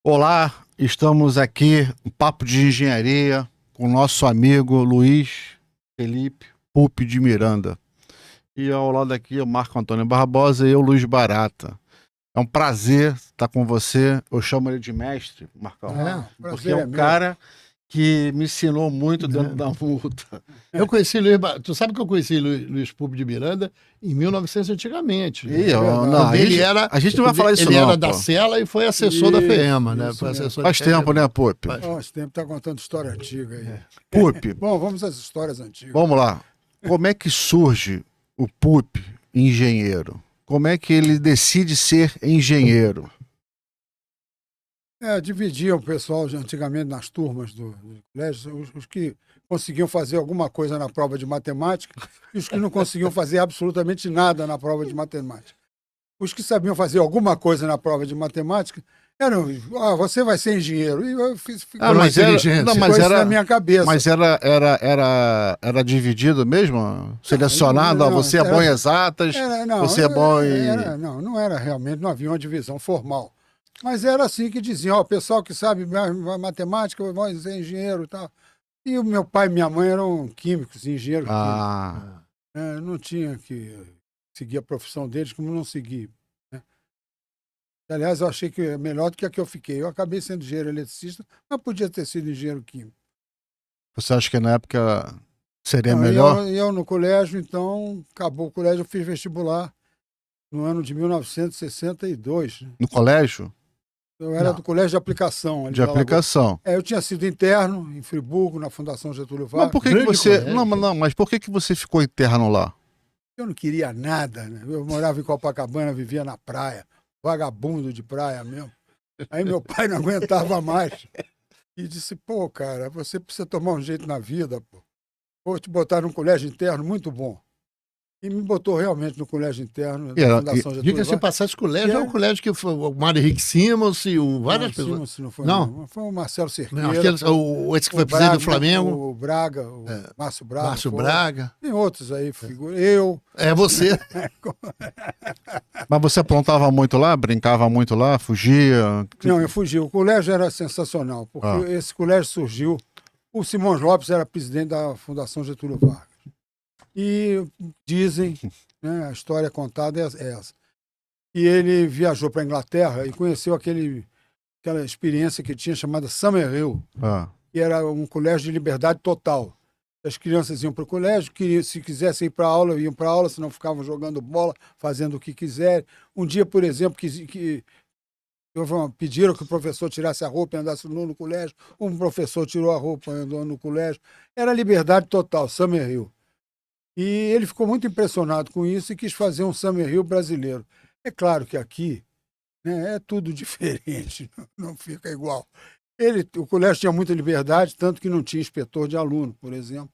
Olá, estamos aqui no Papo de Engenharia com o nosso amigo Luiz Felipe Pupi de Miranda. E ao lado aqui é o Marco Antônio Barbosa e eu, Luiz Barata. É um prazer estar com você. Eu chamo ele de mestre, Marcão, porque é um cara que me ensinou muito dentro da multa. Eu conheci Luiz, tu sabe que eu conheci Luiz Pupi de Miranda em 1900 antigamente. A gente não vai falar isso não. Ele era da Sela e foi assessor da FEEMA, né? Foi assessor Faz tempo, né, Pupi? Faz tempo, tá contando história antiga aí. Pupi. Bom, vamos às histórias antigas. Vamos lá. Como é que surge o Pupi engenheiro? Como é que ele decide ser engenheiro? Dividiam o pessoal antigamente nas turmas do colégio, os que conseguiam fazer alguma coisa na prova de matemática e os que não conseguiam fazer absolutamente nada na prova de matemática. Os que sabiam fazer alguma coisa na prova de matemática eram, você vai ser engenheiro. E eu mas era na minha cabeça. Mas era dividido mesmo? Selecionado? Você é bom em exatas? Você é bom em... Não era realmente, não havia uma divisão formal. Mas era assim que diziam, o pessoal que sabe matemática vai ser engenheiro e tal. E o meu pai e minha mãe eram químicos, engenheiros químicos. Não tinha que seguir a profissão deles como não segui. Né? Aliás, eu achei que é melhor do que a que eu fiquei. Eu acabei sendo engenheiro eletricista, mas podia ter sido engenheiro químico. Você acha que na época seria melhor? Eu no colégio, então, acabou o colégio, eu fiz vestibular no ano de 1962. No colégio? Eu era do colégio de aplicação. De aplicação. Eu tinha sido interno em Friburgo, na Fundação Getúlio Vargas. Mas por que você... mas por que você ficou interno lá? Eu não queria nada, né? Eu morava em Copacabana, vivia na praia, vagabundo de praia mesmo. Aí meu pai não aguentava mais e disse, pô, cara, você precisa tomar um jeito na vida, pô. Vou te botar num colégio interno muito bom. E me botou realmente no colégio interno da Fundação Getúlio Vargas. Diga-se passar esse colégio, é um colégio que foi o Mário Henrique Simons e várias pessoas. Simons não foi, não. Foi o Marcelo Cerqueira. Esse que foi presidente do Flamengo. O Braga, o Márcio Braga. Márcio Braga. Tem outros aí, eu. É você. Mas você aprontava muito lá, brincava muito lá, fugia? Não, eu fugia. O colégio era sensacional, porque esse colégio surgiu. O Simões Lopes era presidente da Fundação Getúlio Vargas. E dizem, né, a história contada é essa, que ele viajou para a Inglaterra e conheceu aquela experiência que tinha chamada Summer Hill, que era um colégio de liberdade total. As crianças iam para o colégio, se quisessem ir para a aula, iam para a aula, senão ficavam jogando bola, fazendo o que quiserem. Um dia, por exemplo, pediram que o professor tirasse a roupa e andasse no colégio, um professor tirou a roupa e andou no colégio. Era liberdade total, Summer Hill. E ele ficou muito impressionado com isso e quis fazer um Summer Hill brasileiro. É claro que aqui, né, é tudo diferente, não fica igual. O colégio tinha muita liberdade, tanto que não tinha inspetor de aluno, por exemplo.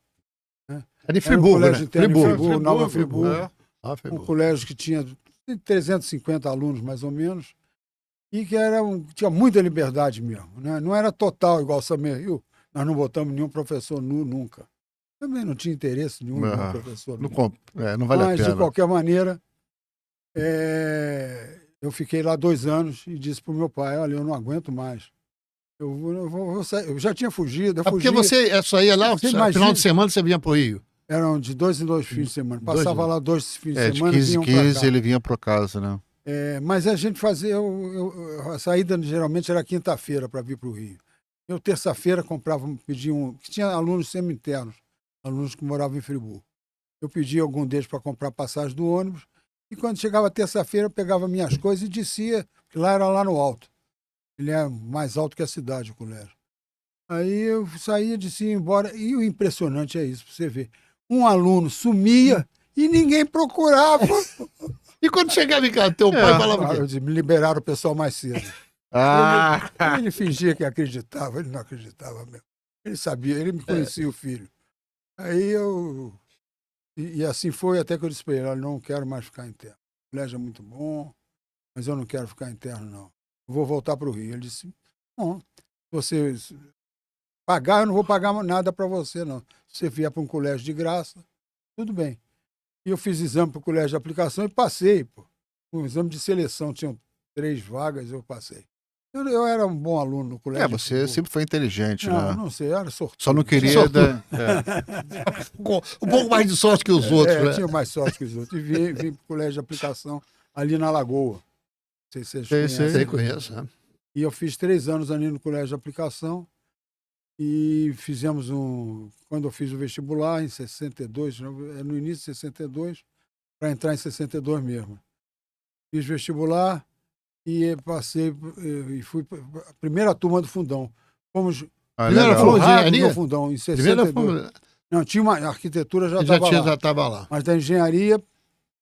Né? Era em Friburgo, era um colégio interno em Friburgo, Nova Friburgo. Um colégio que tinha 350 alunos, mais ou menos, e que tinha muita liberdade mesmo. Né? Não era total igual o Summer Hill, nós não botamos nenhum professor nu nunca. Também não tinha interesse nenhum no professor. Não vale a pena. Mas, de qualquer maneira, eu fiquei lá 2 anos e disse para o meu pai, olha, eu não aguento mais. Eu vou sair. Eu já tinha fugido. Porque você só ia lá, no final de semana você vinha para o Rio? Eram de 2 em 2 fins de semana. Passava lá 2 fins de semana. De 15 em 15 ele vinha para casa, né? Mas a gente fazia... a saída geralmente era quinta-feira para vir para o Rio. Eu, terça-feira, pedia que tinha alunos semi-internos, alunos que moravam em Friburgo. Eu pedia algum deles para comprar passagem do ônibus e quando chegava terça-feira eu pegava minhas coisas e descia, porque lá era lá no alto. Ele é mais alto que a cidade, o colégio. Aí eu saía, descia embora e o impressionante é isso, para você ver. Um aluno sumia e ninguém procurava. E quando chegava em casa, teu pai falava o quê? Me liberaram o pessoal mais cedo. Ele fingia que acreditava, ele não acreditava mesmo. Ele sabia, ele me conhecia o filho. Aí e assim foi até que eu disse para ele, não quero mais ficar interno. O colégio é muito bom, mas eu não quero ficar interno, não. Eu vou voltar para o Rio. Ele disse, não, se você pagar, eu não vou pagar nada para você, não. Se você vier para um colégio de graça, tudo bem. E eu fiz exame para o colégio de aplicação e passei, pô. Um exame de seleção, tinham 3 vagas, eu passei. Eu era um bom aluno no colégio. Você sempre foi inteligente, Não, né? não sei, eu era sortudo. Só não queria... Sortudo. É. Um pouco mais de sorte que os outros, né? Tinha mais sorte que os outros. E vim para o colégio de aplicação ali na Lagoa. Não sei se vocês Sei, conhecem. Você conhece, né? E eu fiz 3 anos ali no colégio de aplicação e fizemos quando eu fiz o vestibular em 62, no início de 62, para entrar em 62 mesmo. Fiz vestibular e passei e fui a primeira turma do Fundão. Fomos Primeira Legal. forma de honrados engenharia? no Fundão em Primeira 62. forma... Não, tinha uma a arquitetura já Já estava lá, estava lá. mas da engenharia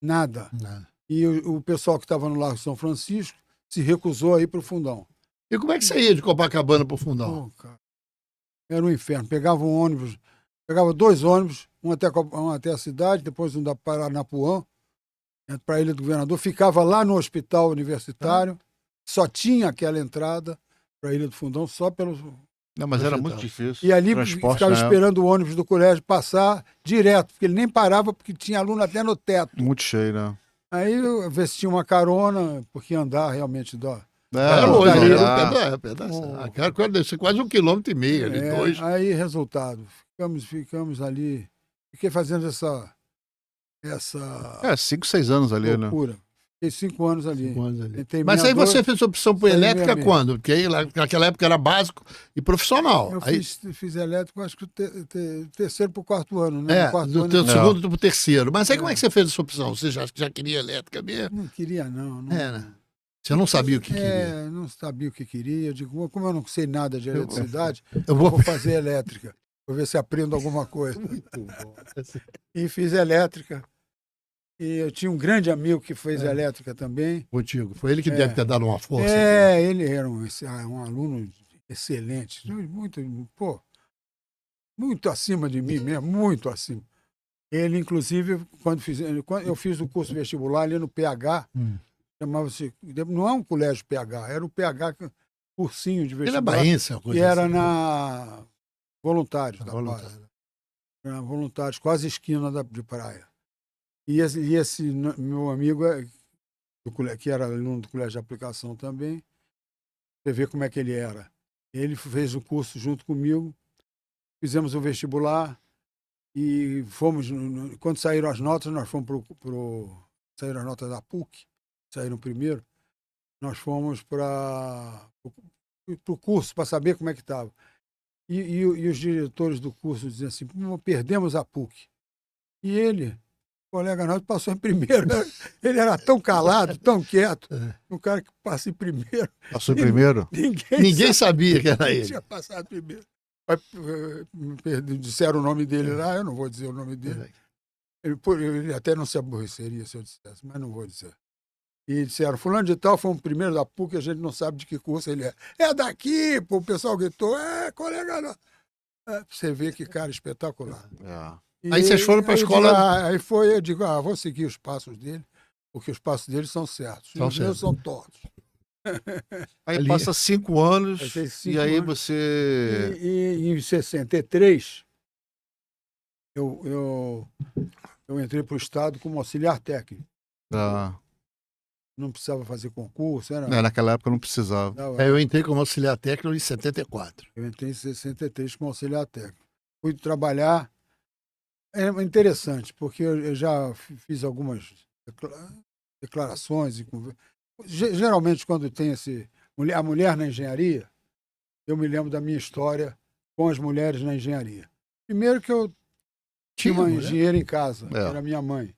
nada. Nada. E o pessoal que estava no Largo São Francisco se recusou a ir para o Fundão. E como é que você ia de Copacabana pro Fundão? Pô, cara, era um inferno. Pegava 2 ônibus, um até a cidade, depois um da Paranapuã, para a Ilha do Governador. Ficava lá no hospital universitário, só tinha aquela entrada para a Ilha do Fundão, só pelo. Não, mas era muito difícil. E ali Transporte, ficava né? esperando o ônibus do colégio passar direto, porque ele nem parava, porque tinha aluno até no teto. Muito cheio, né? Aí eu vestia uma carona, porque andar realmente dó. Era não, longe, daí- era um pedaço. Aquela coisa deve ser quase 1,5 km ali, 2. Aí, resultado, ficamos ali, fiquei fazendo essa 5, 6 anos ali, né? loucura. Fiquei 5 anos ali. Entrei em Mas aí 62, você fez opção por saí em elétrica 66. quando? Porque aí naquela época era básico e profissional. Eu Aí, fiz elétrico, acho que terceiro para o 4º ano, né? No 4º do ano teu eu segundo pro terceiro. Mas aí como é que você fez essa opção? Você já queria elétrica mesmo? não queria, não. Né? Você não sabia o que queria. Não sabia o que queria. Eu digo, como eu não sei nada de eletricidade, Eu eu vou... vou fazer elétrica. Vou ver se aprendo alguma coisa. E fiz elétrica. E eu tinha um grande amigo que fez elétrica também. Contigo. Foi ele que deve ter dado uma força. Ele era um aluno excelente. Muito acima de mim mesmo, muito acima. Ele, inclusive, quando eu fiz o curso vestibular ali no PH, chamava-se, não é um colégio PH, era o PH, cursinho de Ele é vestibular, baense, uma coisa que era assim. na Voluntários da Paz. Voluntário. Na Voluntários, quase esquina de praia. E esse meu amigo, que era aluno do colégio de aplicação também, você vê como é que ele era. Ele fez o curso junto comigo, fizemos o vestibular e fomos, quando saíram as notas, nós fomos saíram as notas da PUC, saíram primeiro, nós fomos para o curso para saber como é que estava. E os diretores do curso diziam assim, perdemos a PUC. E ele, o colega nosso, passou em primeiro. Ele era tão calado, tão quieto. Um cara que passa em primeiro. Passou em primeiro? Ninguém sabia que era Ele ele. tinha passado primeiro. Disseram o nome dele lá, eu não vou dizer o nome dele. Ele até não se aborreceria se eu dissesse, mas não vou dizer. E disseram, fulano de tal foi o primeiro da PUC, a gente não sabe de que curso ele é. É daqui, pô, o pessoal gritou, colega. Não. Você vê que cara espetacular. Aí vocês foram para a escola... Eu digo, vou seguir os passos dele, porque os passos dele são certos. Os meus são tortos. Aí Ali. passa 5 anos Passei 5 e aí anos. você... E em 63, eu entrei para o Estado como auxiliar técnico. Não precisava fazer concurso, naquela época não precisava. Eu entrei como auxiliar técnico em 74. Eu entrei em 63 como auxiliar técnico. Fui trabalhar. É interessante, porque eu já fiz algumas declarações. Geralmente, quando tem a mulher na engenharia, eu me lembro da minha história com as mulheres na engenharia. Primeiro que eu tinha uma engenheira em casa, que era minha mãe.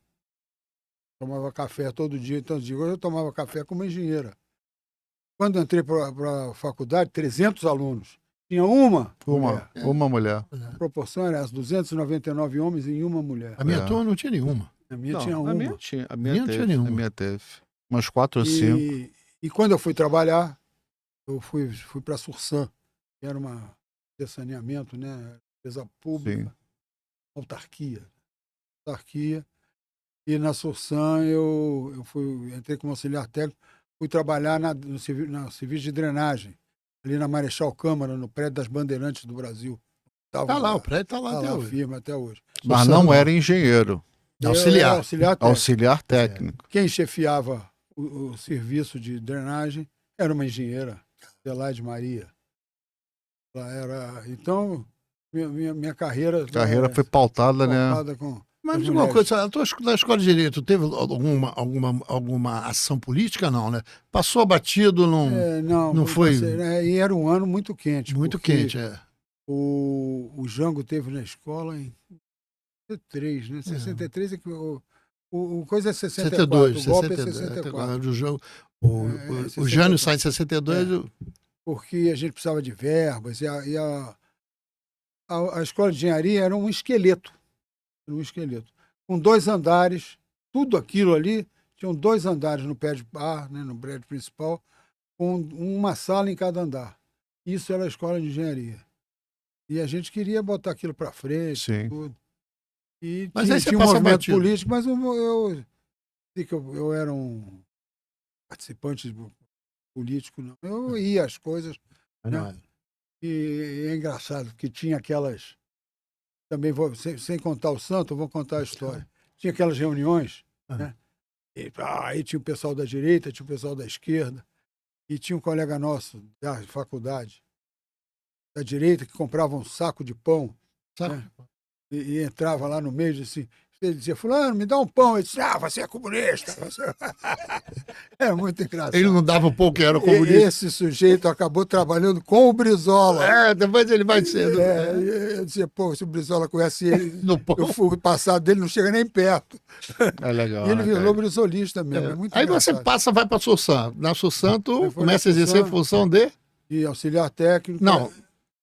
Tomava café todo dia, então eu tomava café com uma engenheira. Quando entrei para a faculdade, 300 alunos. Tinha uma mulher. A proporção era as 299 homens e uma mulher. A minha turma não tinha nenhuma. A minha tinha uma. A minha Não tinha nenhuma. A minha teve. Umas 4 ou 5. E quando eu fui trabalhar, eu fui para a Sursan, que era uma de saneamento, né? Empresa pública, Sim. autarquia. E na Sursan eu entrei como auxiliar técnico, fui trabalhar no serviço de drenagem, ali na Marechal Câmara, no prédio das Bandeirantes do Brasil. Tá lá, o prédio tá lá até hoje. Firme até hoje. Mas não era engenheiro. Auxiliar. Auxiliar técnico. Quem chefiava o serviço de drenagem era uma engenheira. Adelaide Maria. Ela era... Então, minha carreira... A carreira foi pautada, né? pautada com... Mas as me diga uma mulheres. coisa, na escola de Direito, teve alguma ação política? Não, né? Passou batido, não foi passei, né? E era um ano muito quente. muito porque quente, é. O Jango teve na escola em 63, né? 63 é que o coisa é 64, 62, o golpe 62. é 64. O jogo, o 64. Jânio sai em 62. Porque a gente precisava de verbas e a escola de engenharia era um esqueleto. Era um esqueleto. Com 2 andares, tudo aquilo ali, tinham 2 andares no pé de bar, né, no prédio principal, com uma sala em cada andar. Isso era a escola de engenharia. E a gente queria botar aquilo para frente, Sim. tudo. E Mas aí você tinha um passa movimento batido. político, mas eu era um participante político, não. Eu ia às coisas, Não, é. e é engraçado, porque tinha aquelas... Também sem contar o santo, eu vou contar a história. Tinha aquelas reuniões, né? E, aí tinha o pessoal da direita, tinha o pessoal da esquerda, e tinha um colega nosso da faculdade, da direita, que comprava um saco de pão, Sabe? né? E entrava lá no meio e disse, ele dizia, fulano, me dá um pão. Ele disse, você é comunista. É muito engraçado. Ele não dava um pouco que era comunista. Esse sujeito acabou trabalhando com o Brizola. Depois ele vai sendo. Eu dizia, pô, se o Brizola conhece ele, No pão. o passado dele não chega nem perto. É legal. E ele né, virou cara? brizolista mesmo. É muito Aí você engraçado. vai para Sussan. Na Sussan, tu Aí foi começa a na exercer a Sussan. função de. E auxiliar técnico. Não,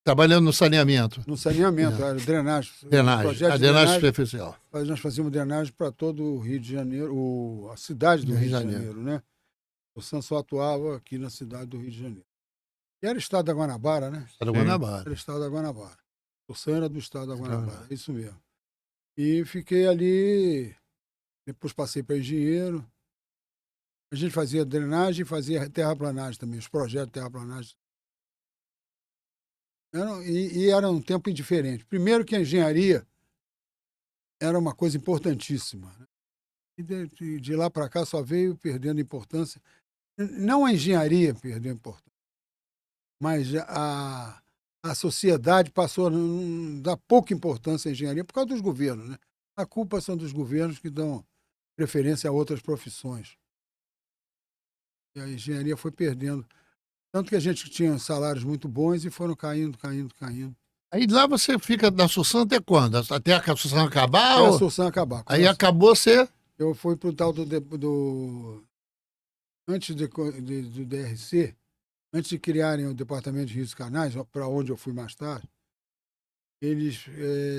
trabalhando no saneamento. No saneamento, era drenagem. Drenagem. Projeto A de drenagem superficial. Mas nós fazíamos drenagem para todo o Rio de Janeiro, a cidade do Rio de Janeiro, né? O SAN só atuava aqui na cidade do Rio de Janeiro. E era o estado da Guanabara, né? Era Guanabara. Era o estado da Guanabara. O SAN era do estado da Guanabara, é isso mesmo. E fiquei ali, depois passei para engenheiro. A gente fazia drenagem e fazia terraplanagem também, os projetos de terraplanagem. Era um tempo indiferente. Primeiro que a engenharia era uma coisa importantíssima, né? E de lá para cá só veio perdendo importância. Não a engenharia perdeu importância, mas a sociedade passou a dar pouca importância à engenharia por causa dos governos, né? A culpa são dos governos que dão preferência a outras profissões. E a engenharia foi perdendo. Tanto que a gente tinha salários muito bons e foram caindo. Aí lá você fica na Sussan até quando? Até a Sussan acabar? Até a ou- Sussan acabar. Aí acabou você. Eu fui para o tal antes do DRC, antes de criarem o Departamento de Rios e Canais, para onde eu fui mais tarde, eles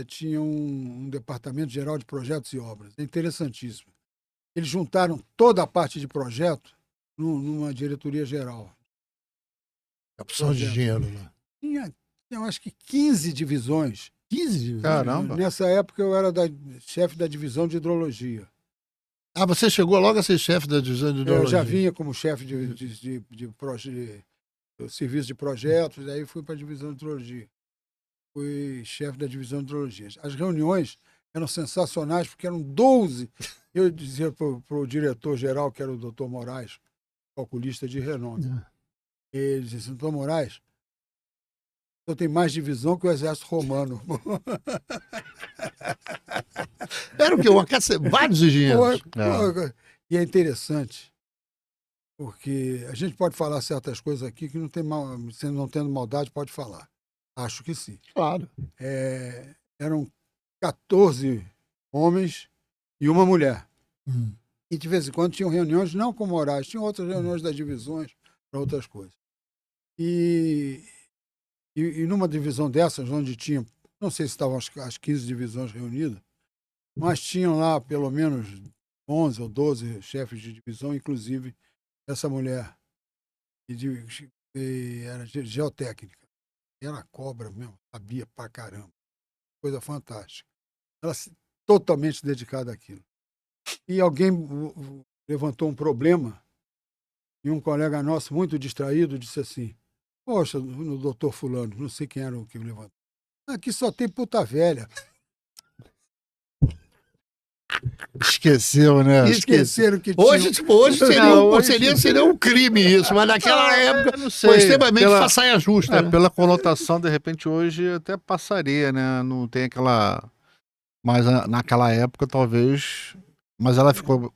tinham um Departamento Geral de Projetos e Obras. É interessantíssimo. Eles juntaram toda a parte de projeto numa diretoria geral. A opção de dinheiro lá. Tinha, eu acho que 15 divisões. 15? Caramba. Nessa época eu era chefe da divisão de hidrologia. Ah, você chegou logo a ser chefe da divisão de Eu hidrologia? já vinha como chefe de serviço de projetos, aí fui para a divisão de hidrologia. Fui chefe da divisão de hidrologia. As reuniões eram sensacionais, porque eram 12. Eu dizia para o diretor-geral, que era o doutor Moraes, calculista de renome. Ele disse, doutor Moraes, eu tenho mais divisão que o exército romano. Era o quê? Vários engenheiros. E é interessante, porque a gente pode falar certas coisas aqui que não tem mal, você não tendo maldade, pode falar. Acho que sim. Claro. Eram 14 homens e uma mulher. E de vez em quando tinham reuniões, não com Moraes, tinham outras reuniões das divisões para outras coisas. E numa divisão dessas, onde tinha, não sei se estavam as 15 divisões reunidas, mas tinham lá pelo menos 11 ou 12 chefes de divisão, inclusive essa mulher, era geotécnica. Era cobra mesmo, sabia pra caramba. Coisa fantástica. Ela totalmente dedicada àquilo. E alguém levantou um problema e um colega nosso, muito distraído, disse assim, poxa, no doutor fulano, não sei quem era o que levantou. Aqui só tem puta velha. Esqueceu, né? Esqueceram que tinha. Hoje, tipo, hoje seria, Não, um, hoje- seria um crime isso, mas naquela época não sei, foi extremamente pela- façanha justa. Né? pela conotação, de repente, hoje até passaria, né? Não tem aquela. Mas naquela época, talvez. Mas ela ficou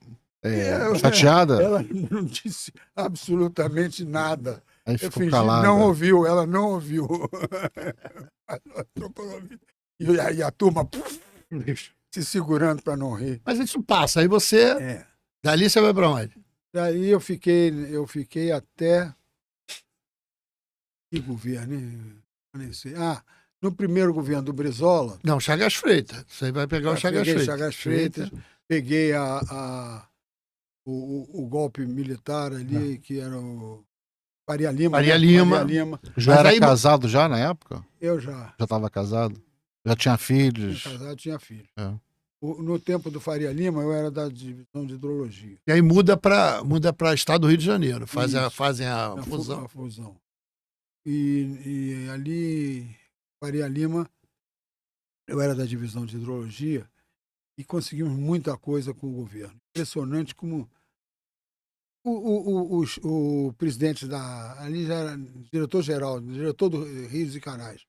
chateada, Ela não disse absolutamente nada. aí Eu ficou fingi, calada. não ouviu, ela não ouviu. E aí a turma se segurando para não rir. Mas isso passa, aí você, É. dali você vai pra onde? Daí eu fiquei até que governo, hein? Eu nem sei. No primeiro governo do Brizola, Não, Chagas Freitas. Você vai pegar o Chagas peguei Freitas. Chagas Freitas, peguei o golpe militar ali, que era o Faria Lima. Faria né? Lima. Faria Lima. Já Mas era aí- casado já na época? Eu já Já estava casado? Já tinha tinha filhos? casado, tinha filho. É. No tempo do Faria Lima, eu era da divisão de hidrologia. E aí muda para estado do Rio de Janeiro. Isso. Fazem a A fusão. fusão. E ali, Faria Lima, eu era da divisão de hidrologia e conseguimos muita coisa com o governo. Impressionante como o presidente ali já era diretor-geral, diretor do Rios e Canais.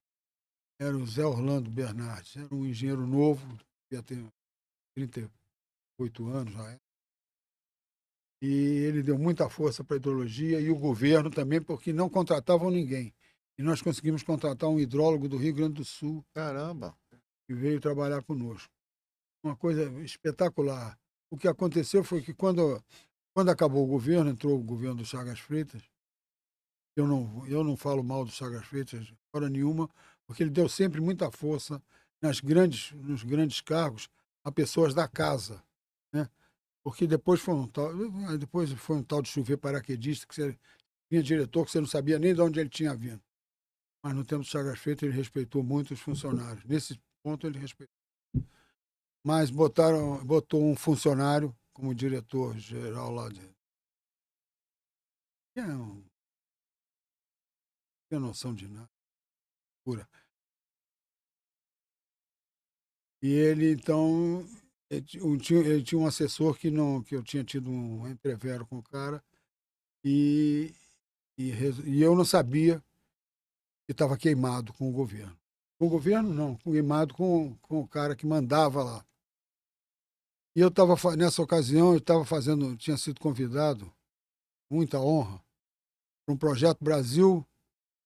Era o Zé Orlando Bernardes, era um engenheiro novo, devia ter 38 anos já. E ele deu muita força para a hidrologia e o governo também, porque não contratavam ninguém. E nós conseguimos contratar um hidrólogo do Rio Grande do Sul, Caramba. que veio trabalhar conosco. Uma coisa espetacular. O que aconteceu foi que quando acabou o governo, entrou o governo do Chagas Freitas, eu não falo mal do Chagas Freitas, hora nenhuma, porque ele deu sempre muita força nos grandes cargos a pessoas da casa, né? Porque depois foi um tal de chover paraquedista, que você vinha diretor que você não sabia nem de onde ele tinha vindo. Mas no tempo do Chagas Freitas ele respeitou muito os funcionários. Nesse ponto ele respeitou. Mas botou um funcionário como diretor-geral lá de. Não tem noção de nada. Pura. E ele, então, ele tinha um assessor que eu tinha tido um entrevero com o cara, e eu não sabia que estava queimado com o governo. Com o governo, não, queimado com o cara que mandava lá. E eu estava, nessa ocasião, tinha sido convidado, muita honra, para um projeto Brasil,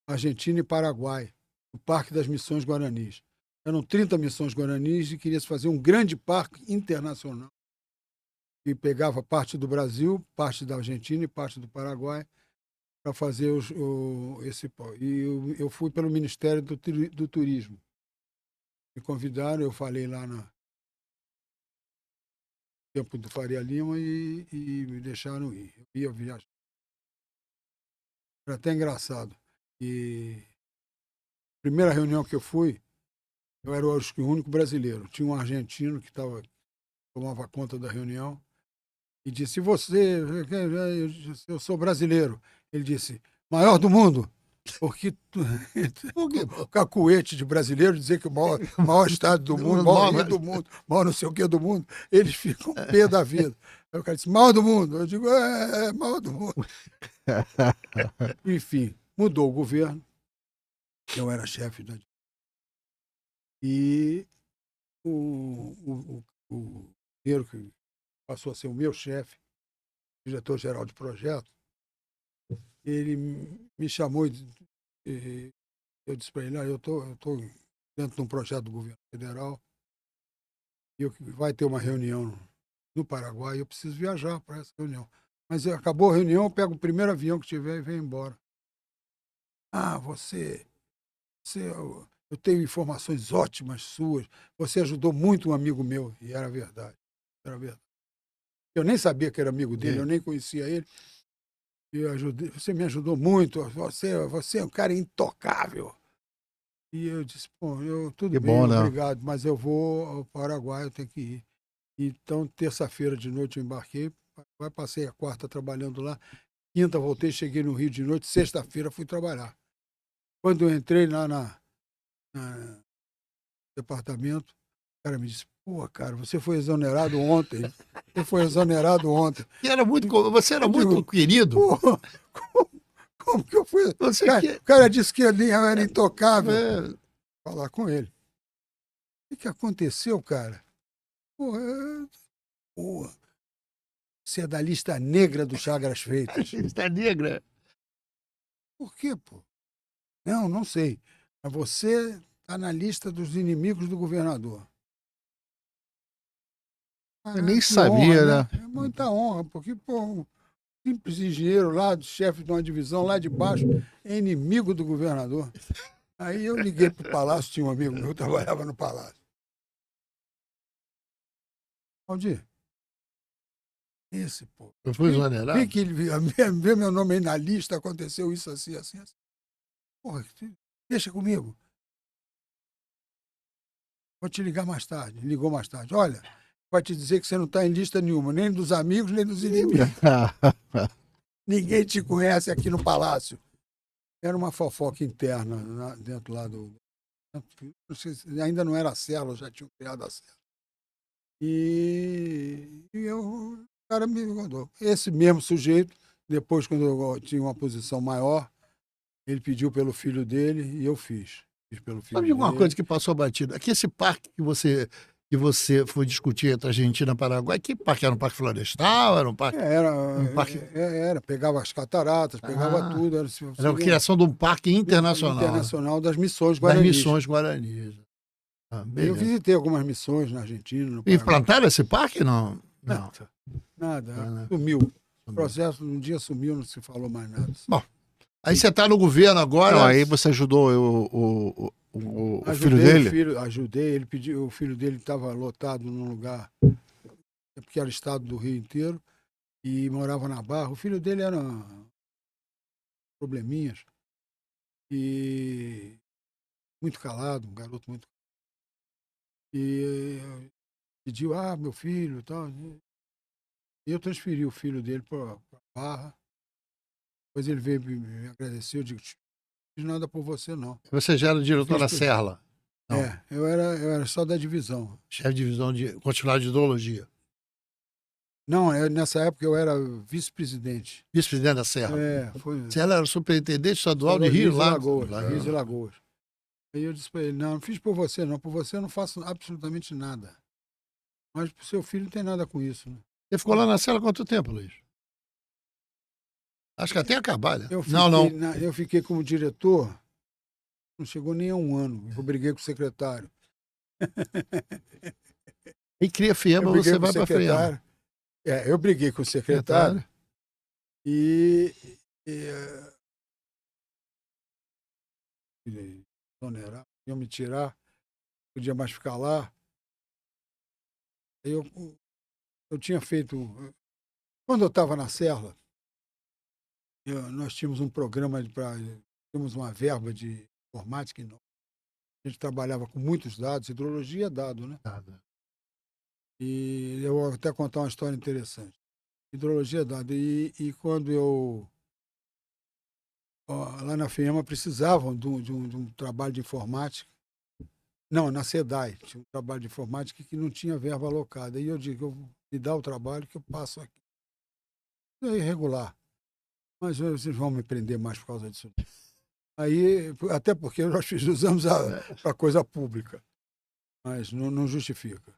Argentina e Paraguai, no Parque das Missões Guaranis. Eram 30 missões guaranis e queria-se fazer um grande parque internacional que pegava parte do Brasil, parte da Argentina e parte do Paraguai para fazer esse parque. E eu fui pelo Ministério do Turismo. Me convidaram, eu falei lá no tempo do Faria Lima e me deixaram ir. Eu ia viajar. Era até engraçado. E a primeira reunião que eu fui, eu era acho que o único brasileiro. Tinha um argentino que tomava conta da reunião e disse: eu sou brasileiro. Ele disse: maior do mundo. Porque o cacuete de brasileiro dizer que o maior estado do mundo, maior rio do mundo, maior não sei o que do mundo, eles ficam pé da vida. Aí o cara disse: maior do mundo. Eu digo: maior do mundo. Enfim, mudou o governo. Eu era chefe da. E o primeiro que passou a ser o meu chefe, diretor-geral de projeto, ele me chamou e eu disse para ele: eu estou dentro de um projeto do governo federal e vai ter uma reunião no Paraguai, eu preciso viajar para essa reunião. Mas acabou a reunião, eu pego o primeiro avião que tiver e venho embora. Eu tenho informações ótimas suas, você ajudou muito um amigo meu, e era verdade. Era verdade. Eu nem sabia que era amigo dele, eu nem conhecia ele. Você me ajudou muito, você é um cara intocável. E eu disse: tudo Que bem, bom, né? obrigado, mas eu vou ao Paraguai, eu tenho que ir. Então, terça-feira de noite eu embarquei, passei a quarta trabalhando lá, quinta voltei, cheguei no Rio de noite, sexta-feira fui trabalhar. Quando eu entrei lá no departamento, cara me disse, pô, cara, você foi exonerado ontem. Você foi exonerado ontem. Você era Eu muito digo, querido. Pô, como que eu fui? Você O cara disse que eu era intocável. é, Falar com ele. O que aconteceu, cara? Pô, pô, você é da lista negra do Chagras Freitas. está negra. Por quê, pô? Não, não sei. Mas você está na lista dos inimigos do governador. Eu nem Que sabia, honra, né? né? É muita honra, porque, pô, um simples engenheiro lá, chefe de uma divisão lá de baixo, é inimigo do governador. Aí eu liguei para o Palácio, tinha um amigo meu que trabalhava no Palácio. Aldir, esse, pô. Eu fui exonerado. Vi que ele vê meu nome aí na lista, aconteceu isso assim, assim, assim. Porra, deixa comigo. Vou te ligar mais tarde. Ligou mais tarde. Olha, vai te dizer que você não está em lista nenhuma, nem dos amigos, nem dos inimigos. Ninguém te conhece aqui no Palácio. Era uma fofoca interna dentro lá do. Não sei ainda não era a célula, já tinham criado a célula. O cara me mandou. Esse mesmo sujeito, depois, quando eu tinha uma posição maior, ele pediu pelo filho dele e eu fiz. Fiz pelo filho Sabe de uma dele. coisa que passou batido? Aqui esse parque que você foi discutir entre Argentina e Paraguai, que parque era? Um parque florestal? Era um parque... parque- Pegava as cataratas, pegava Ah, tudo. era a criação de um parque internacional. Internacional das missões Das guaranis. missões guaranis. Ah, Eu beleza. visitei algumas missões na Argentina, no E Paraguai. plantaram esse parque? Não. Não. Nada, Ah, né? sumiu. O processo um dia sumiu, não se falou mais nada. Bom, aí você está no governo agora. Não, aí você ajudou o filho Ajudei dele? Ajudei, ele pediu, o filho dele estava lotado num lugar, porque era o estado do Rio inteiro, e morava na Barra. O filho dele era probleminhas, e muito calado, um garoto muito. E pediu, meu filho e tal. E eu transferi o filho dele para Barra. Depois ele veio me agradecer, eu digo, não fiz nada por você, não. Você já era diretor da Serla? Não. Eu era só da divisão. Chefe de divisão de continuidade de hidrologia. Não, nessa época eu era vice-presidente. Vice-presidente da Serra. Foi. Você era superintendente estadual de Rio Lagoas. Rios e Lagoas. Aí eu disse para ele, não fiz por você, não. Por você eu não faço absolutamente nada. Mas pro seu filho não tem nada com isso, né? Você ficou lá na Serra quanto tempo, Luiz? Acho que até acabar, né? Eu fiquei como diretor, não chegou nem a um ano. Eu briguei com o secretário. E cria FIEMA, você vai para a FIEMA. Eu briguei com o secretário e exonerar, iam me tirar, podia mais ficar lá. Eu tinha feito. Quando eu estava na Serra, nós tínhamos um programa tínhamos uma verba de informática enorme. A gente trabalhava com muitos dados, hidrologia é dado, né? E eu vou até contar uma história interessante. Hidrologia é dado. E quando lá na FIEMA precisavam de um trabalho de informática. Não, na SEDAI tinha um trabalho de informática que não tinha verba alocada. E eu digo, me dá o trabalho que eu passo aqui. É irregular. Mas vocês vão me prender mais por causa disso. Aí, até porque nós usamos para coisa pública. Mas não justifica.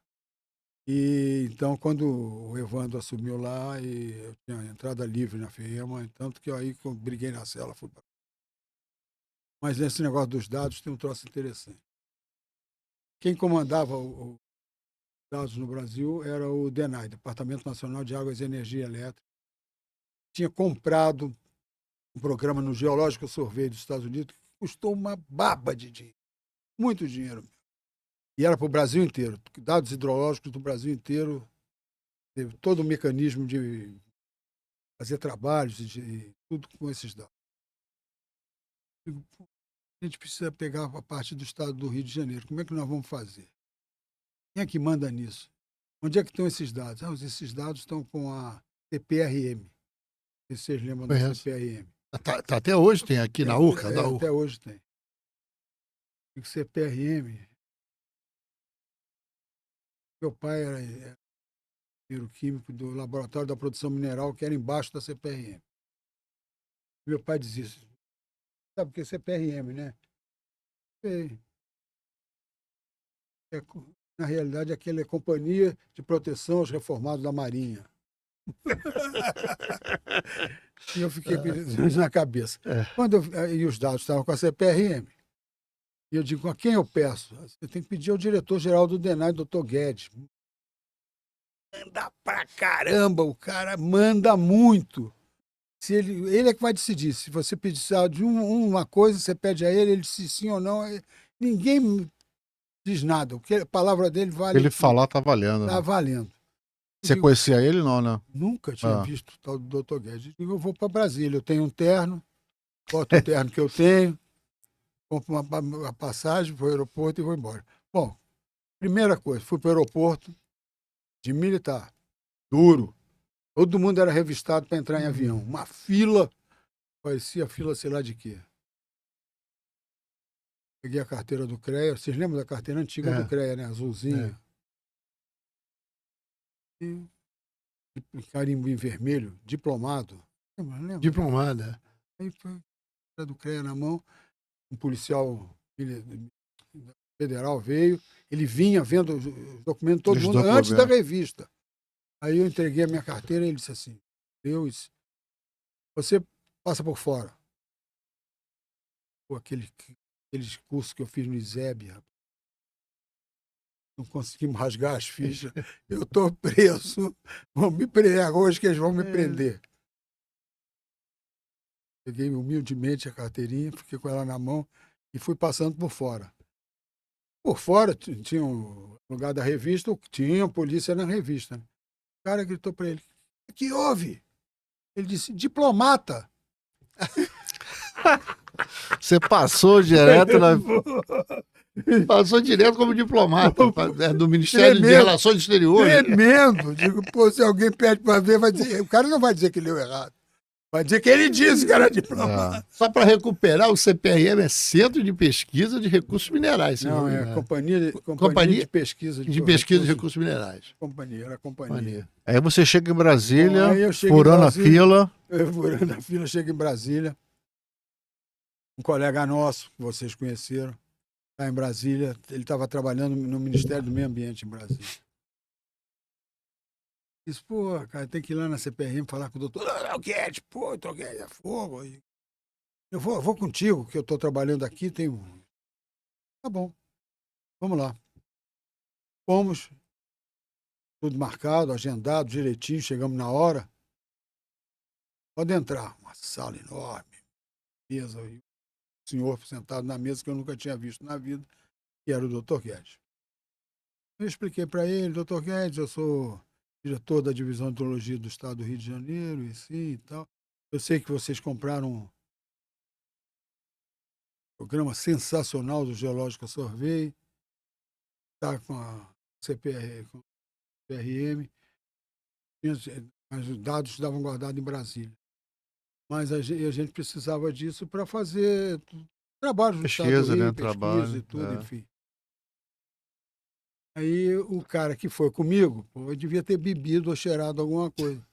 E então, quando o Evandro assumiu lá, e eu tinha entrada livre na FIEMA, tanto que eu aí briguei na cela. Mas nesse negócio dos dados tem um troço interessante. Quem comandava os dados no Brasil era o DENAI, Departamento Nacional de Águas e Energia Elétrica. Tinha comprado um programa no Geológico Survey dos Estados Unidos que custou uma baba de dinheiro. Muito dinheiro. E era para o Brasil inteiro. Dados hidrológicos do Brasil inteiro. Teve todo o mecanismo de fazer trabalhos, de tudo com esses dados. A gente precisa pegar a parte do estado do Rio de Janeiro. Como é que nós vamos fazer? Quem é que manda nisso? Onde é que estão esses dados? Esses dados estão com a CPRM. Vocês lembram da CPRM? Tá, até hoje tem aqui na URCA? Até hoje tem. O CPRM Meu pai era engenheiro químico do laboratório da produção mineral, que era embaixo da CPRM. Meu pai dizia, sabe o que é CPRM, né? Sei. Na realidade, aquela é a Companhia de Proteção aos Reformados da Marinha. E eu fiquei com isso na cabeça. E os dados estavam com a CPRM. E eu digo, a quem eu peço? Eu tenho que pedir ao diretor-geral do DENAI, doutor Guedes. Manda pra caramba, o cara manda muito. Se ele é que vai decidir. Se você precisar de uma coisa, você pede a ele diz sim ou não. Ninguém diz nada. A palavra dele vale. Ele falar tá valendo. Tá Né? valendo. Você conhecia ele, não, né? Nunca tinha visto o tal do doutor Guedes. Eu digo, eu vou para Brasília, eu tenho um terno, boto o terno que eu tenho, compro uma passagem para o aeroporto e vou embora. Bom, primeira coisa, fui para o aeroporto de militar, duro. Todo mundo era revistado para entrar em avião. Uma fila, parecia fila sei lá de quê. Peguei a carteira do CREA, vocês lembram da carteira antiga do CREA, né? Azulzinha. E carimbo em vermelho, diplomado. Lembra? Diplomada. Aí foi a do CREA na mão, um policial federal veio, ele vinha vendo os documentos de todo mundo antes da revista. Aí eu entreguei a minha carteira e ele disse assim, Deus, você passa por fora. Pô, aqueles cursos que eu fiz no ISEB, não conseguimos rasgar as fichas, eu estou preso, vão me prender hoje que eles vão me prender. Peguei humildemente a carteirinha, fiquei com ela na mão e fui passando por fora. Por fora tinha um lugar da revista, tinha polícia na revista. Né? O cara gritou para ele, o que houve? Ele disse, diplomata. Você passou direto na... Passou direto como diplomata do Ministério de Relações Exteriores. Tremendo. Digo, pô, se alguém pede para ver, vai dizer, o cara não vai dizer que leu errado. Vai dizer que ele disse que era diplomata. Só para recuperar, o CPRM é Centro de Pesquisa de Recursos Minerais. Não, é Companhia de Pesquisa de Recursos Minerais. Era companhia. Aí você chega em Brasília, Bom, furando a fila. Furando a fila, chego em Brasília. Um colega nosso, que vocês conheceram, está em Brasília. Ele estava trabalhando no Ministério do Meio Ambiente em Brasília. Disse, pô, cara, tem que ir lá na CPRM falar com o doutor. Não, Guedes, pô, doutor Guedes, é fogo. Eu vou contigo, que eu estou trabalhando aqui, tenho... Tá bom, vamos lá. Fomos, tudo marcado, agendado, direitinho, chegamos na hora. Pode entrar, uma sala enorme, mesa, e o senhor sentado na mesa que eu nunca tinha visto na vida, que era o doutor Guedes. Eu expliquei para ele, doutor Guedes, eu sou diretor da Divisão de Hidrologia do Estado do Rio de Janeiro, e sim e tal. Eu sei que vocês compraram um programa sensacional do Geológica Survey, está com a CPRM, mas os dados estavam guardados em Brasília. Mas a gente precisava disso para fazer trabalho do Estado do Rio, pesquisa e tudo, enfim. Aí o cara que foi comigo, eu devia ter bebido ou cheirado alguma coisa.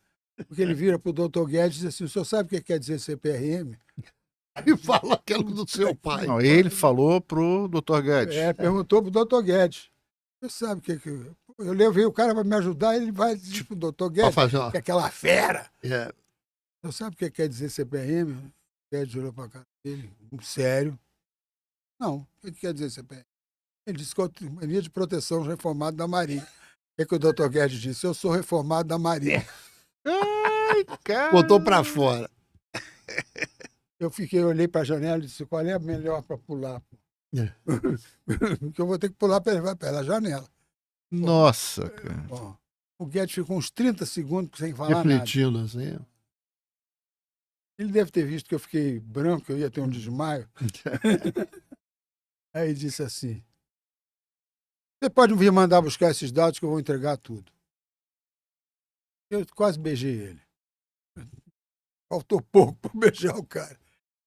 Porque ele vira para o doutor Guedes e diz assim, o senhor sabe o que quer dizer CPRM? Aí fala aquilo do seu pai. Não, ele falou pro doutor Guedes. Perguntou pro doutor Guedes. Você sabe o que que... Eu levei o cara para me ajudar, ele vai dizer pro doutor Guedes, que é aquela fera. Você sabe o que quer dizer CPRM? O Guedes olhou para a cara dele, sério. Não, o que quer dizer CPRM? Ele disse Companhia de Proteção Reformado da Marinha. O que o doutor Guedes disse? Eu sou reformado da Marinha. Ai, cara. Botou para fora. Eu olhei para a janela e disse, qual é a melhor para pular? Porque eu vou ter que pular pela janela. Nossa, cara. Bom, o Guedes ficou uns 30 segundos sem falar refletindo nada. Assim. Ele deve ter visto que eu fiquei branco, que eu ia ter um desmaio. Aí disse assim, você pode vir mandar buscar esses dados que eu vou entregar tudo. Eu quase beijei ele. Faltou pouco para beijar o cara.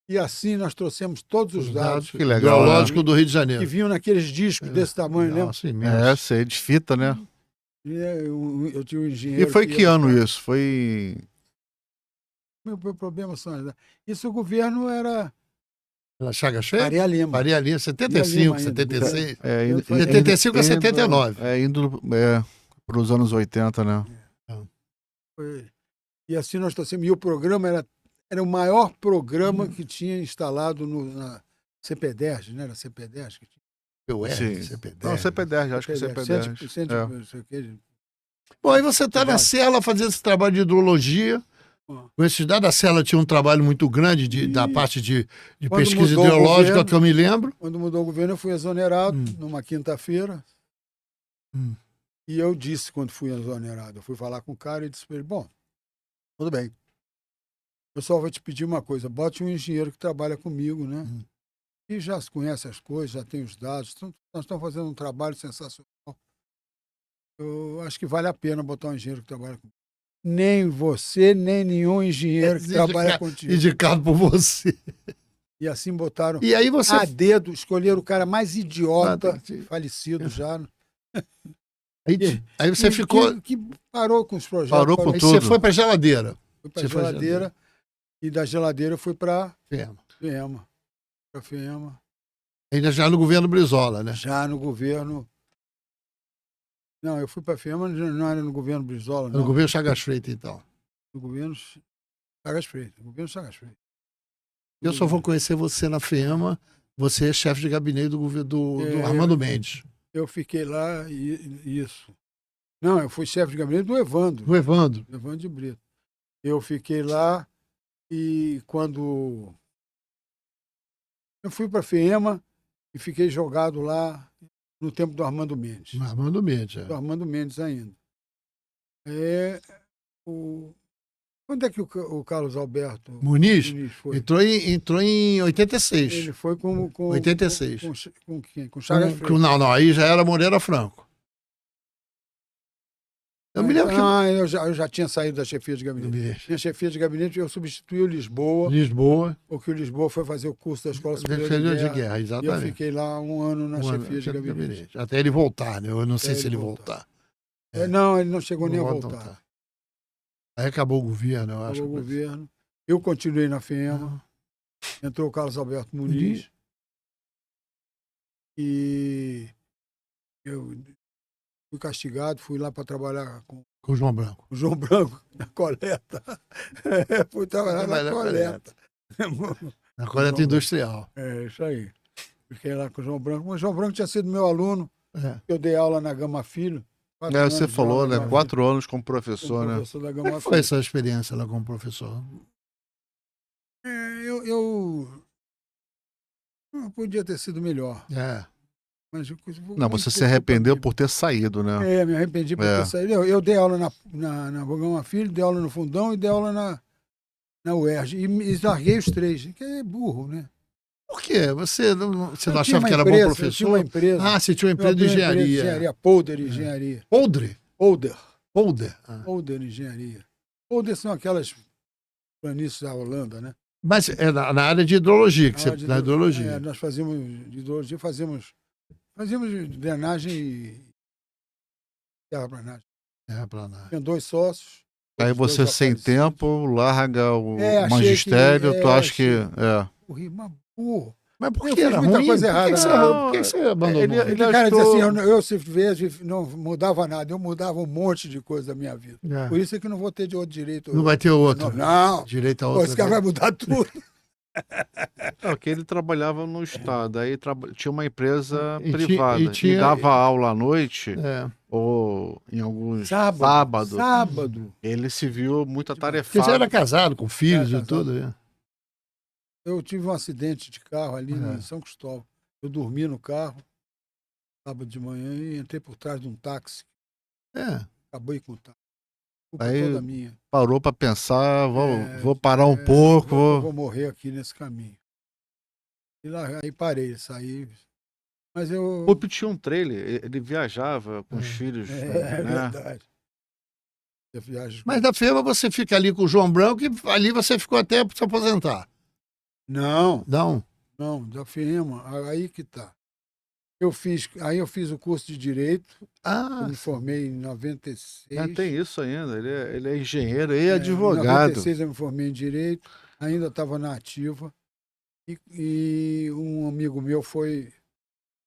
E assim nós trouxemos todos os dados que legal, geológicos do Rio de Janeiro. que vinham naqueles discos desse tamanho, lembra? Nossa, imenso. Sei, de fita, né? Eu tinha um engenheiro. E foi que ia ano buscar- isso? Foi. Meu problema são. Isso o governo era Na Chagas Feio? Faria Lima. Faria Lima, 75, ainda. 76. É, Eu indo, falei- 75 a 79. Indo para os anos 80, né? E assim nós trouxemos. E o programa era o maior programa que tinha instalado na CP10, né? Era CP10 que tinha. Eu Sim. CP10. Não, CP10, acho que é CP10. 100%, É. não sei o quê. Bom, aí você está na Verdade. Cela fazendo esse trabalho de hidrologia. Ó. Com esse dado, a Cela tinha um trabalho muito grande da parte de Quando pesquisa mudou o hidrológica, governo- que eu me lembro. Quando mudou o governo, eu fui exonerado Hum. numa quinta-feira. Hum. E eu disse, quando fui exonerado, eu fui falar com o cara e disse para ele, bom, tudo bem. Eu só vou te pedir uma coisa, bote um engenheiro que trabalha comigo, né? E já conhece as coisas, já tem os dados. Então, nós estamos fazendo um trabalho sensacional. Eu acho que vale a pena botar um engenheiro que trabalha comigo. Nem você, nem nenhum engenheiro que trabalha contigo. Indicado por você. E assim botaram E aí você. a dedo, escolheram o cara mais idiota, Ah, falecido já. Aí você ficou. Que parou com os projetos. Parou com Aí tudo. você foi para geladeira. Fui para Você foi geladeira. E da geladeira eu fui para FEMA. FEMA. Para FEMA. Ainda já no governo Brizola, né? Já no governo. Não, eu fui para FEMA, não era no governo Brizola, não. No governo Chagas Freitas, então. No governo Chagas Freitas. No governo Chagas Freitas. Eu só vou conhecer você na FEMA. Você é chefe de gabinete do governo do Armando Mendes. Eu fiquei lá e isso. Não, eu fui chefe de gabinete do Evandro. Do Evandro. Evandro de Brito. Eu fiquei lá e quando eu fui para a FEMA e fiquei jogado lá no tempo do Armando Mendes. Armando Mendes, é. Do Armando Mendes ainda. Quando é que o Carlos Alberto Muniz foi? entrou em 86. Ele foi com 86. Com quem? Com Chagas Freitas. Não, aí já era Moreira Franco. Eu me lembro que. Eu já tinha saído da chefia de gabinete. Minha chefia de gabinete, eu substituí o Lisboa, porque o Lisboa foi fazer o curso da Escola Superior de Guerra. E eu exatamente. fiquei lá um ano na chefia de gabinete. Até ele voltar, né? Eu não sei Até se ele ele voltar. Não, ele não chegou nem a voltar. Aí acabou o governo, eu acho. Acabou o governo. Eu continuei na FEMA. Entrou o Carlos Alberto Muniz. E eu fui castigado, fui lá para trabalhar com o João Branco. O João Branco, na coleta. Fui trabalhar na coleta. Na coleta industrial. É, isso aí. Fiquei lá com o João Branco. Mas o João Branco tinha sido meu aluno. Eu dei aula na Gama Filho. Você falou, né? 4 anos como professor, né? Professor da Gama Como é que foi essa experiência lá como professor? Eu podia ter sido melhor. Mas não, você se arrependeu por ter saído, né? Me arrependi por ter saído. Eu dei aula na Gama Filho, dei aula no Fundão e dei aula na UERJ. E larguei os 3, que é burro, né? Por quê? Você não achava que era bom professor? Eu tinha uma empresa. Você tinha uma empresa de engenharia. Polder Engenharia. Polder? Polder Engenharia. Polder são aquelas planícies da Holanda, né? Mas é na área de hidrologia, na hidrologia. Nós fazíamos de hidrologia, fazíamos drenagem e terraplanagem. Tinha 2 sócios. Aí você, sem tempo, larga o magistério, tu acha que... Burro. Mas por que era ruim? Coisa errada, por que você abandonou? Ele cara dizia assim, eu se tivesse, não mudava nada, eu mudava um monte de coisa da minha vida. Por isso é que não vou ter de outro direito. Não vai ter outro. Não. Direito a outro. Esse cara vai mudar tudo. Porque ele trabalhava no Estado, aí tinha uma empresa privada e dava aula à noite ou em alguns sábado. Ele se viu muito atarefado. Porque já era casado, com filhos e tudo. Eu tive um acidente de carro ali em São Cristóvão. Eu dormi no carro, sábado de manhã, e entrei por trás de um táxi. Acabei com o táxi. Culpa toda minha. Parou para pensar, vou parar um pouco. Vou morrer aqui nesse caminho. E lá, aí parei, saí. Mas eu... O Pupi tinha um trailer, ele viajava com os filhos. É verdade. Mas da FEMA você fica ali com o João Branco e ali você ficou até para se aposentar. Não, Não? da FEMA, aí que tá. Aí eu fiz o curso de Direito, eu Ah, me formei em 96. Tem isso ainda. Ele é engenheiro e Em advogado. 96 eu me formei em Direito, ainda estava na ativa. E um amigo meu foi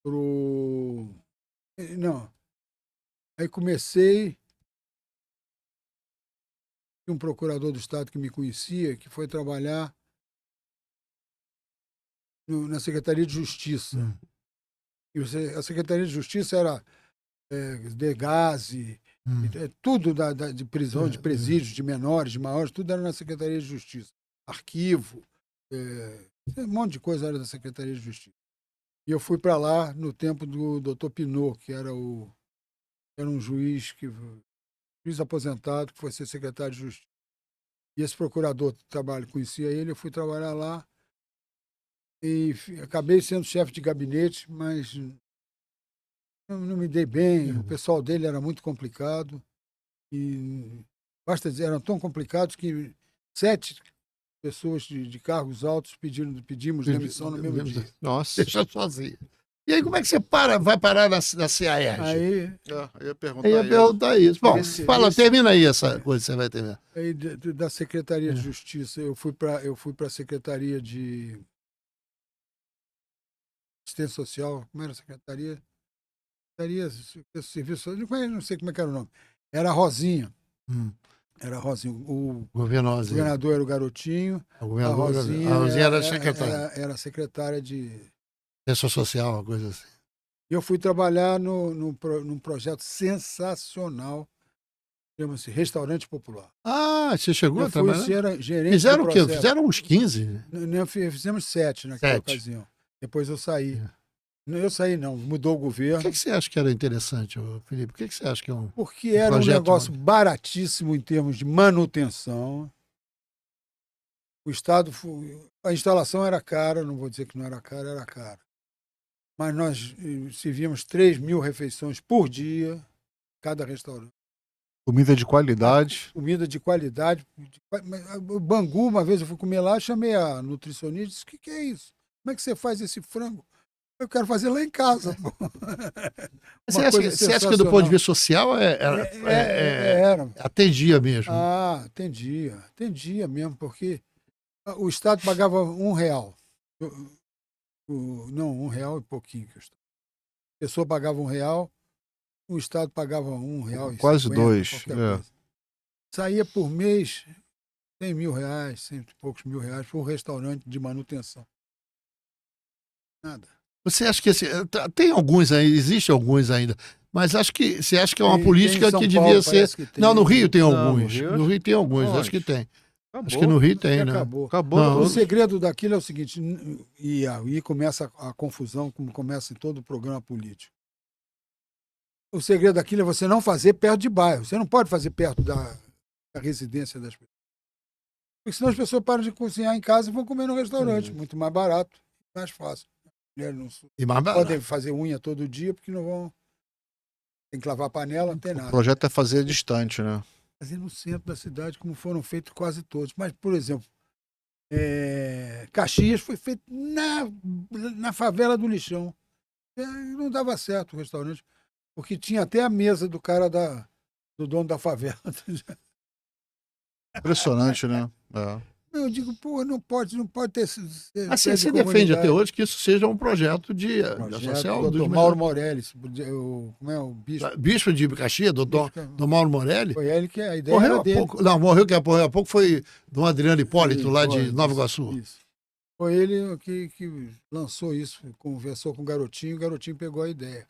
pro... Não, aí comecei, tinha um procurador do Estado que me conhecia, que foi trabalhar na Secretaria de Justiça. Hum. E a Secretaria de Justiça era Degase, hum. tudo de prisão, de presídios, de menores, de maiores, tudo era na Secretaria de Justiça. Arquivo, um monte de coisa era da Secretaria de Justiça. E eu fui para lá no tempo do Dr. Pinot, que era um juiz aposentado, que foi ser secretário de Justiça. E esse procurador de trabalho conhecia ele, eu fui trabalhar lá e acabei sendo chefe de gabinete, mas não me dei bem. O pessoal dele era muito complicado e basta dizer, eram tão complicados que 7 pessoas de cargos altos pedimos demissão no mesmo dia. Nossa. Deixa sozinho. E aí, como é que você vai parar na CAERJ? Aí, Eu ia perguntar Eu ia isso. perguntar isso. Bom, Esse- termina aí essa coisa que você vai terminar. aí da Secretaria de Justiça, eu fui para a Secretaria de Assistência Social. Como era a Secretaria? Secretaria de Serviço, não sei como é que era o nome. Era a Rosinha. Hum. Era a Rosinha. O Governadorzinho. governador era o Garotinho. A A governadora, Rosinha, a Rosinha era secretária. era secretária de... Assistência social, uma coisa assim. Eu fui trabalhar num projeto sensacional, chama-se Restaurante Popular. Ah, você chegou Eu a fui trabalhar? gerente Fizeram do o quê? processo. Fizeram uns 15. Não, fizemos 7 naquela 7. ocasião. Depois eu saí. É. Não, eu saí não, mudou o O governo. que você acha que era interessante, Felipe? O que você acha que é um... Porque era um projeto, negócio baratíssimo em termos de manutenção. O Estado, a instalação era cara, não vou dizer que não era cara, era cara. Mas nós servíamos 3.000 refeições por dia, cada restaurante. Comida de qualidade. Comida de qualidade. O Bangu, uma vez eu fui comer lá, chamei a nutricionista e disse, o que é isso? Como é que você faz esse frango? Eu quero fazer lá em casa. Pô. Você acha que do ponto de vista social Era. atendia mesmo? Atendia mesmo, porque o Estado pagava R$1. Não, R$1 e pouquinho. A pessoa pagava R$1, o Estado pagava R$1,50. Quase 2. Qualquer coisa. Saía por mês R$100.000, 100 e poucos mil reais por um restaurante de manutenção. Nada. Você acha que tem alguns aí, existem alguns ainda, mas você acha que é uma política que devia ser... Não, no Rio tem alguns. No Rio tem alguns, acho que tem. Acabou. Acho que no Rio tem, né? Acabou. Não, O segredo daquilo é o seguinte, e aí começa a confusão, como começa em todo programa político. O segredo daquilo é você não fazer perto de bairro. Você não pode fazer perto da residência das pessoas. Porque senão as pessoas param de cozinhar em casa e vão comer no restaurante. Muito mais barato, mais fácil. Mulheres não E mais barato. podem fazer unha todo dia porque não vão... Tem que lavar a panela, não tem O nada. projeto é fazer distante, né? Fazer no centro da cidade, como foram feitos quase todos. Mas, por exemplo, Caxias foi feito na favela do Lixão. Não dava certo o restaurante, porque tinha até a mesa do cara do dono da favela. Impressionante, né? Eu digo, pô, não pode ter... Assim, você defende até hoje que isso seja um projeto de social... Dr. Mauro Morelli, como é o bispo? Bispo de Caxias, doutor Mauro Morelli? Foi ele que a ideia Morreu era há dele. pouco. Não, morreu há pouco foi Dom Adriano Hipólito, lá de Isso, Nova Iguaçu. Isso. Foi ele que lançou isso, conversou com o Garotinho pegou a ideia.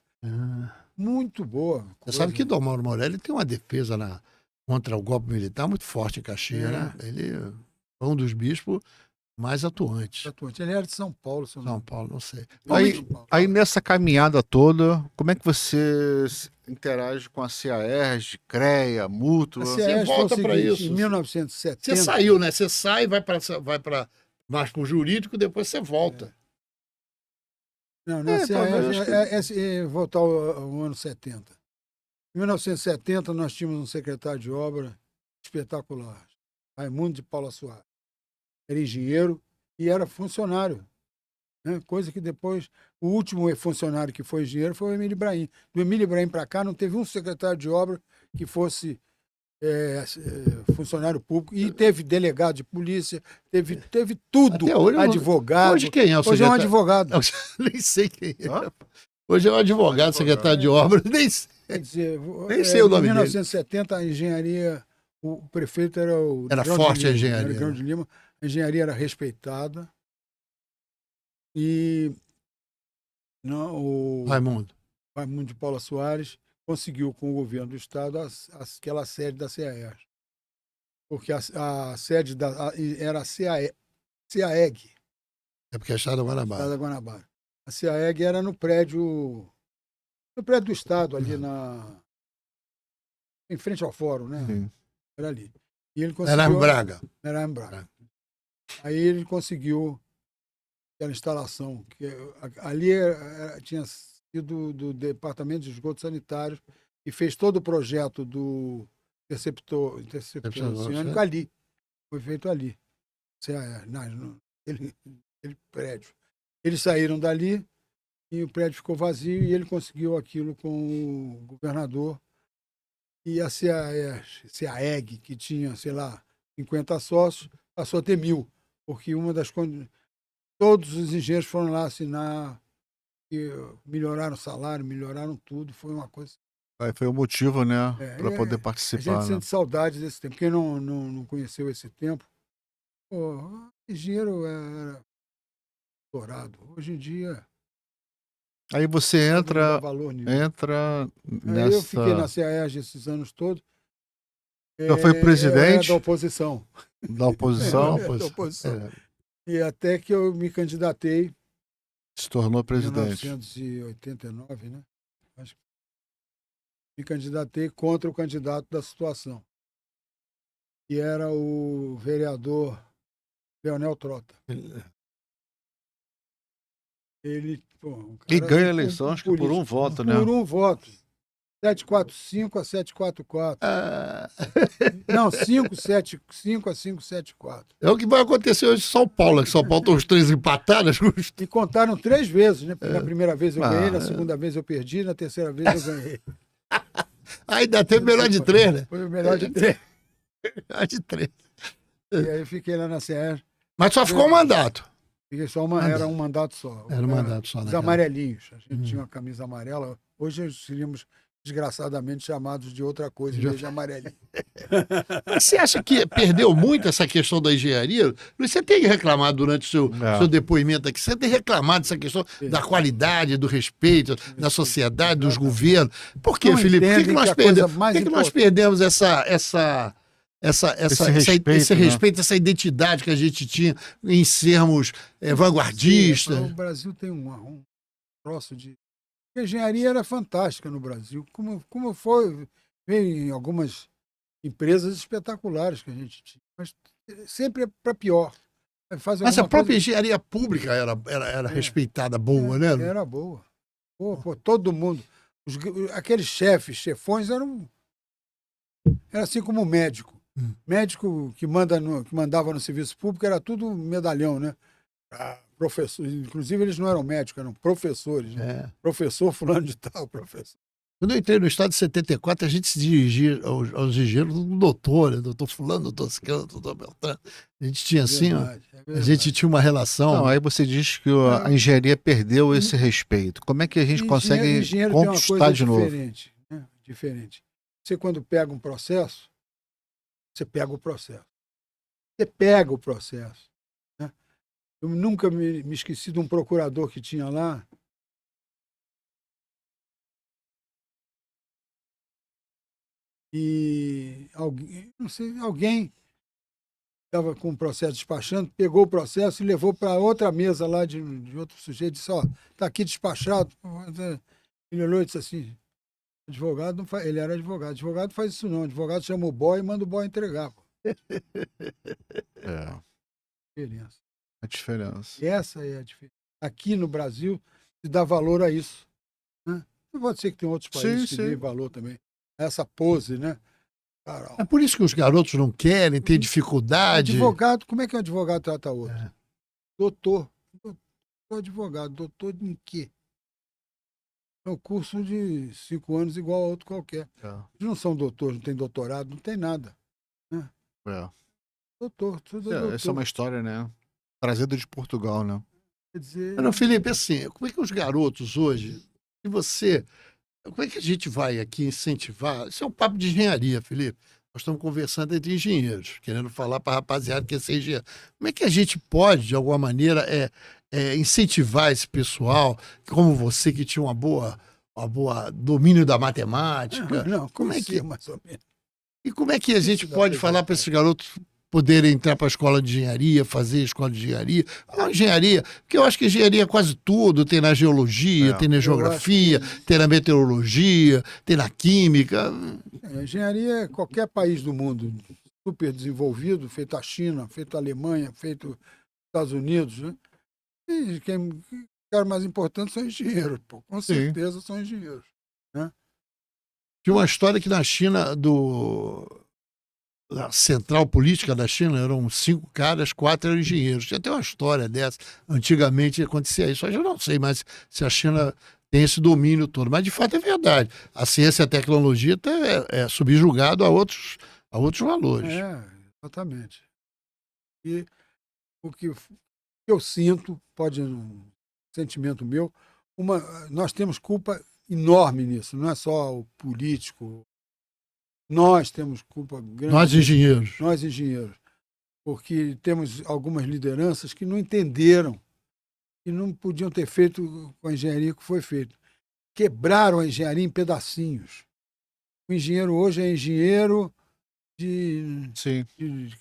Muito boa. Você sabe que Dom Mauro Morelli tem uma defesa contra o golpe militar muito forte em Caxias, né? Ele é um dos bispos mais atuantes. Ele era de São Paulo. São Paulo, não sei. Aí nessa caminhada toda, como é que você interage com a CAERJ, CREA, Mútua? Você volta para isso. Em 1970... Você saiu, né? Você sai, vai para mais para o jurídico, depois você volta. Não, na CAERJ voltar ao ano 70. Em 1970, nós tínhamos um secretário de obra espetacular, Raimundo de Paula Soares. Era engenheiro e era funcionário né? Coisa que depois, o último funcionário que foi engenheiro foi o Emílio Ibrahim. Do Emílio Ibrahim para cá, não teve um secretário de obra que fosse funcionário público, e teve delegado de polícia, teve tudo, hoje, advogado. Hoje quem é o secretário? Hoje é um advogado. Nem sei quem é. Hoje é um advogado, secretário de obras, nem sei. Quer dizer, Nem sei o nome dele. Em 1970, a engenharia, o prefeito era o... Era forte a engenharia. Negrão de Lima. A engenharia era respeitada. E o Raimundo de Paula Soares conseguiu, com o governo do Estado, aquela sede da CAERJ. Porque a sede era a CAEG. É porque é Estado da Guanabara. A CAEG era no prédio do Estado, ali em frente ao fórum, né? Sim. Era ali. E ele conseguiu, era em Braga. Aí ele conseguiu aquela instalação, que ali tinha sido do Departamento de Esgotos Sanitários, e fez todo o projeto do interceptor oceânico ali. Foi feito ali. Aquele prédio. Eles saíram dali e o prédio ficou vazio, e ele conseguiu aquilo com o governador. E a CAEG, que tinha, sei lá, 50 sócios, passou a ter 1.000, porque uma das condições... Todos os engenheiros foram lá assinar, e melhoraram o salário, melhoraram tudo, foi uma coisa... Aí foi o motivo, né, para poder participar. A gente sente saudade desse tempo. Quem não conheceu esse tempo, o engenheiro era dourado. Hoje em dia... Aí você entra Aí eu fiquei na CAERJ esses anos todos. Já foi presidente? Da oposição. Da oposição? Da oposição. E até que eu me candidatei. Se tornou presidente. Em 1989, né? Acho que me candidatei contra o candidato da situação, que era o vereador Leonel Trota. Ele, e ganha a eleição, acho que por um voto, né? Por um voto. 745 a 744. Não, 575 a 574. É o que vai acontecer hoje em São Paulo. Que São Paulo estão os três empatados. E contaram 3 vezes, né? Na primeira vez eu ganhei, na segunda vez eu perdi, na terceira vez eu ganhei. Ainda teve o melhor de 3, né? Foi o melhor de 3. Melhor de 3. E aí eu fiquei lá na CR. Mas só ficou um mandato. Fiquei era um mandato só. Era um mandato só, né? Os amarelinhos. A gente tinha uma camisa amarela. Hoje seríamos desgraçadamente chamados de outra coisa, em vez de amarelinho. Mas você acha que perdeu muito essa questão da engenharia? Você tem reclamado durante o seu depoimento aqui, você tem reclamado dessa questão da qualidade, do respeito da sociedade, dos governos. Por quê, Felipe? Por que nós perdemos esse respeito, essa identidade que a gente tinha em sermos vanguardistas? O Brasil tem um troço de... A engenharia era fantástica no Brasil, como foi, veio em algumas empresas espetaculares que a gente tinha, mas sempre é para pior. Mas a própria engenharia pública era respeitada, boa, né? Era boa. Todo mundo. Aqueles chefões eram assim como o médico. Médico que mandava no serviço público era tudo medalhão, né? Professor, inclusive eles não eram médicos, eram professores, né? Professor fulano de tal, professor. Quando eu entrei no Estado de 74, a gente se dirigia aos engenheiros do doutor, né? Doutor fulano, doutor Ciclano, doutor Beltrano. A gente tinha assim, a gente tinha uma relação. Não, aí você diz que a engenharia perdeu esse respeito. Como é que a gente consegue conquistar de novo? Diferente. Você, quando pega um processo, você pega o processo. Você pega o processo. Eu nunca me esqueci de um procurador que tinha lá. E alguém estava com o processo despachando, pegou o processo e levou para outra mesa lá de outro sujeito, disse, está aqui despachado. Ele olhou e disse assim, advogado não faz... Ele era advogado. Advogado faz isso não. Advogado chama o boy e manda o boy entregar. Diferença. A diferença. Essa é a diferença. Aqui no Brasil se dá valor a isso. Né? Pode ser que tem outros países que deem valor também. Essa pose, né? É por isso que os garotos não querem, têm dificuldade. Advogado, como é que um advogado trata outro? Doutor. Sou advogado. Doutor em quê? É um curso de 5 anos igual a outro qualquer. Eles não são doutores, não tem doutorado, não tem nada. Né? Doutor, tudo é doutor. Essa é uma história, né? Trazida de Portugal, né? Quer dizer... Não, Felipe, assim, como é que os garotos hoje, e você, como é que a gente vai aqui incentivar? Isso é um papo de engenharia, Felipe. Nós estamos conversando entre engenheiros, querendo falar para a rapaziada que é ser engenheiro. Como é que a gente pode, de alguma maneira, incentivar esse pessoal, como você que tinha uma boa domínio da matemática? Não, como é que mais ou menos. E como é que a gente pode falar para esses garotos poderem entrar para a escola de engenharia, fazer escola de engenharia? Não, engenharia, porque eu acho que engenharia é quase tudo, tem na geologia, tem na geografia, tem na meteorologia, tem na química. Engenharia é qualquer país do mundo super desenvolvido, feito a China, feito a Alemanha, feito Estados Unidos, né? E quem cara mais importante são engenheiros, pô. Com certeza são engenheiros. Né? Tinha uma história que na China, da central política da China, eram 5 caras, 4 eram engenheiros. Tinha até uma história dessa. Antigamente acontecia isso. Hoje eu não sei mais se a China tem esse domínio todo. Mas, de fato, é verdade. A ciência e a tecnologia é subjugado a outros valores. Exatamente. E o que eu sinto, pode um sentimento meu, nós temos culpa enorme nisso. Não é só o político. Nós temos culpa grande. Nós engenheiros. Porque temos algumas lideranças que não entenderam e não podiam ter feito com a engenharia que foi feito. Quebraram a engenharia em pedacinhos. O engenheiro hoje é engenheiro de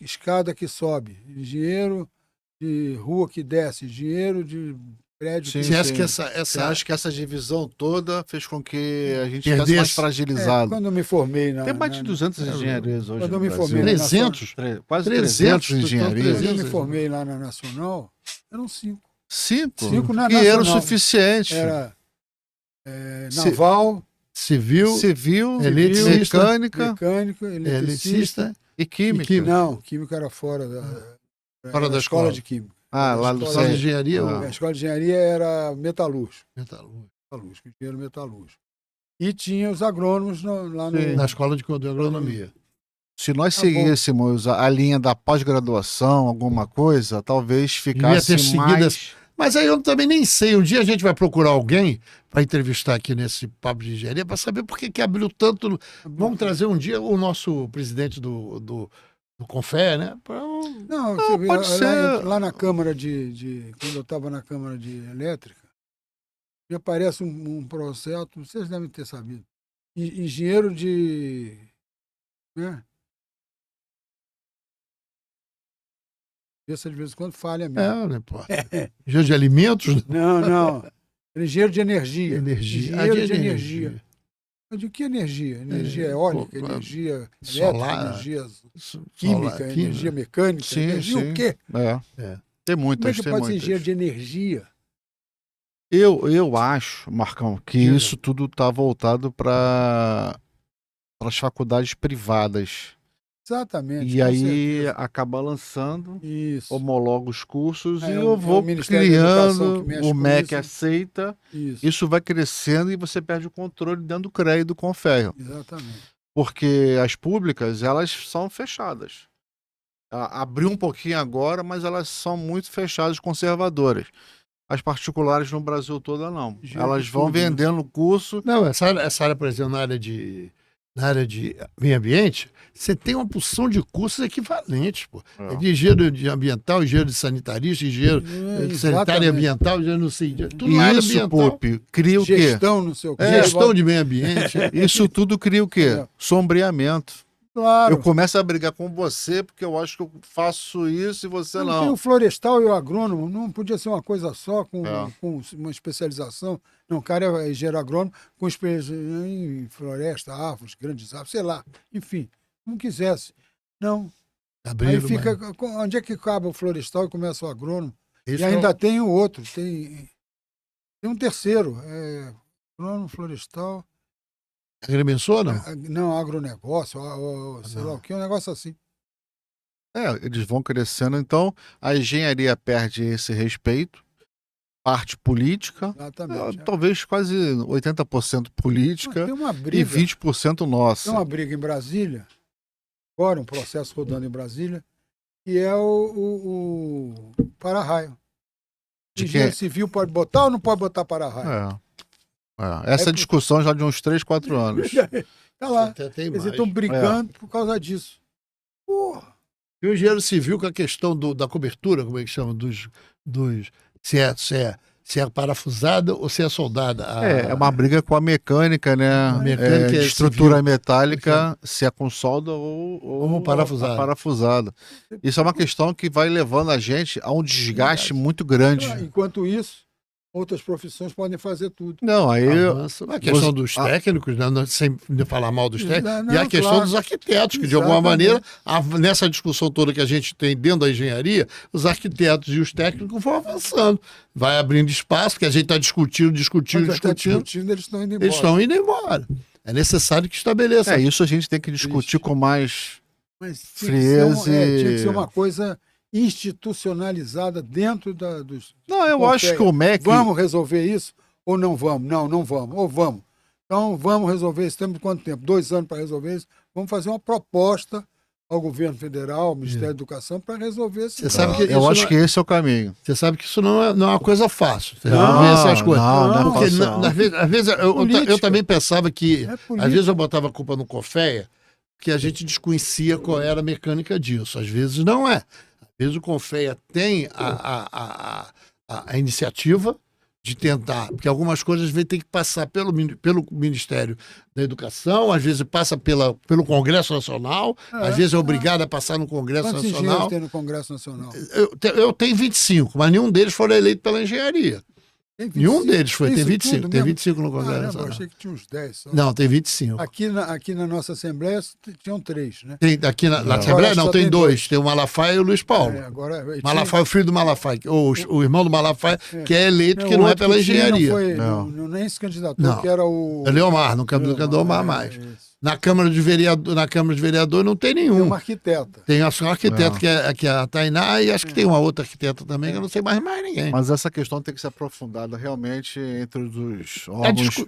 escada que sobe, engenheiro de rua que desce, engenheiro de prédio que desce. Você acha que essa divisão toda fez com que a gente ficasse mais fragilizado? Quando eu me formei tem mais de 200 engenharias hoje. Quando eu me formei 300? Quase 300 engenharias. Quando eu me formei lá na Nacional, eram 5. 5? Na que Nacional. Era o suficiente. Era naval, civil, mecânica, eletricista e química. Não, química era fora da escola de química. Lá do escola de engenharia? A escola de engenharia era metalúrgico. Engenheiro metalúrgico. E tinha os agrônomos na escola de agronomia. Se nós seguíssemos a linha da pós-graduação, alguma coisa, talvez ficasse mais... Mas aí eu também nem sei. Um dia a gente vai procurar alguém para entrevistar aqui nesse papo de engenharia para saber por que abriu tanto. Vamos trazer um dia o nosso presidente do Confé, né? Não, você pode ser. Lá na Câmara quando eu estava na Câmara de Elétrica, me aparece um processo, vocês devem ter sabido. Engenheiro de. Né? Essa de vez em quando falha mesmo. Não importa. Engenheiro de alimentos? Não. Engenheiro de energia. Engenheiro de energia. Mas de que energia? Energia eólica, energia elétrica, energia química, energia mecânica, energia o quê? Tem muitas. Como é que pode ser engenheiro de energia? Eu acho, Marcão, que isso tudo está voltado para as faculdades privadas. Exatamente. E aí acaba lançando, homologa os cursos e eu vou criando, o MEC aceita, isso vai crescendo e você perde o controle dentro do CREA e do Confé. Exatamente. Porque as públicas, elas são fechadas. Abriu um pouquinho agora, mas elas são muito fechadas, conservadoras. As particulares no Brasil todo não. Elas vão vendendo o curso. Não, essa área, por exemplo, na área de meio ambiente, você tem uma porção de cursos equivalentes, pô. De engenheiro de ambiental, engenheiro de sanitarista, engenheiro de sanitário e ambiental, engenheiro não sei. Tudo na área ambiental. Pupi, cria o quê? Gestão, não sei o quê. Gestão de meio ambiente. Isso tudo cria o quê? Sombreamento. Claro. Eu começo a brigar com você porque eu acho que eu faço isso e você não. Tem o florestal e o agrônomo, não podia ser uma coisa só, com uma especialização. Não, o cara é engenheiro agrônomo com experiência em floresta, árvores, grandes árvores, sei lá. Enfim, não quisesse. Não. Aí fica. Onde é que acaba o florestal e começa o agrônomo? E ainda tem o outro, tem um terceiro. Agrônomo, florestal. Agrimensor, não? Não, agronegócio, sei lá o que, um negócio assim. Eles vão crescendo, então a engenharia perde esse respeito parte política, Exatamente. talvez quase 80% política Tem uma e briga, 20% nossa. tem uma briga em Brasília, agora um processo rodando em Brasília, que é o para-raio. De Engenheiro quem? civil pode botar ou não pode botar para-raio? Essa discussão já de uns 3, 4 anos. Tá lá. Até tem Eles mais. estão brigando por causa disso. Porra. E o engenheiro civil com a questão da cobertura, como é que chama? Se é parafusada ou se é soldada. É uma briga com a mecânica, né? A mecânica de é estrutura civil. metálica, se é com solda ou parafusada. parafusada. Isso é uma questão que vai levando a gente a um desgaste muito grande. Enquanto isso, outras profissões podem fazer tudo. Não, aí A questão dos técnicos, né, sem falar mal dos técnicos, e a questão dos arquitetos, que de alguma maneira, nessa discussão toda que a gente tem dentro da engenharia, os arquitetos e os técnicos vão avançando. Vai abrindo espaço, que a gente está discutindo. Eles estão indo embora. Eles estão indo embora. É necessário que estabeleça. isso a gente tem que discutir com mais frieza. frieza. Tinha que ser uma coisa institucionalizada dentro dos... Não, eu acho que o MEC... Vamos resolver isso ou não vamos? Não vamos. Ou vamos. Então, vamos resolver isso. Temos quanto tempo? 2 anos para resolver isso. Vamos fazer uma proposta ao governo federal, ao Ministério da Educação, para resolver isso. Eu acho que esse é o caminho. Você sabe que isso não é uma coisa fácil. Não, essas coisas. Não, Porque, às vezes, eu também pensava que... Às vezes eu botava a culpa no CONFEA, que a gente desconhecia qual era a mecânica disso. Às vezes não é. Às vezes o CONFEA tem a iniciativa de tentar, porque algumas coisas às vezes tem que passar pelo Ministério da Educação, às vezes passa pelo Congresso Nacional, às vezes é obrigado a passar no Congresso Quantos Nacional. engenheiros tem no Congresso Nacional? Eu tenho 25, mas nenhum deles foi eleito pela engenharia. Tem 25? Nenhum deles foi, tem 25. Tem mesmo? 25 no Congresso Eu Nacional. achei que tinha uns 10 só. Não, tem 25. Aqui na nossa Assembleia tinham 3, né? Tem, aqui na Assembleia não, tem 2. Tem o Malafaia e o Luiz Paulo. Malafaia, o filho do Malafaia, o irmão do Malafaia, que é eleito, que não é pela engenharia. Nem se candidatou, que era o... Leomar, não candidatou mais. Na Câmara de Vereador não tem nenhum. Tem uma arquiteta. Tem a sua arquiteta, que é a Tainá, e acho que tem uma outra arquiteta também, que eu não sei mais ninguém. Mas essa questão tem que ser aprofundada realmente entre os órgãos.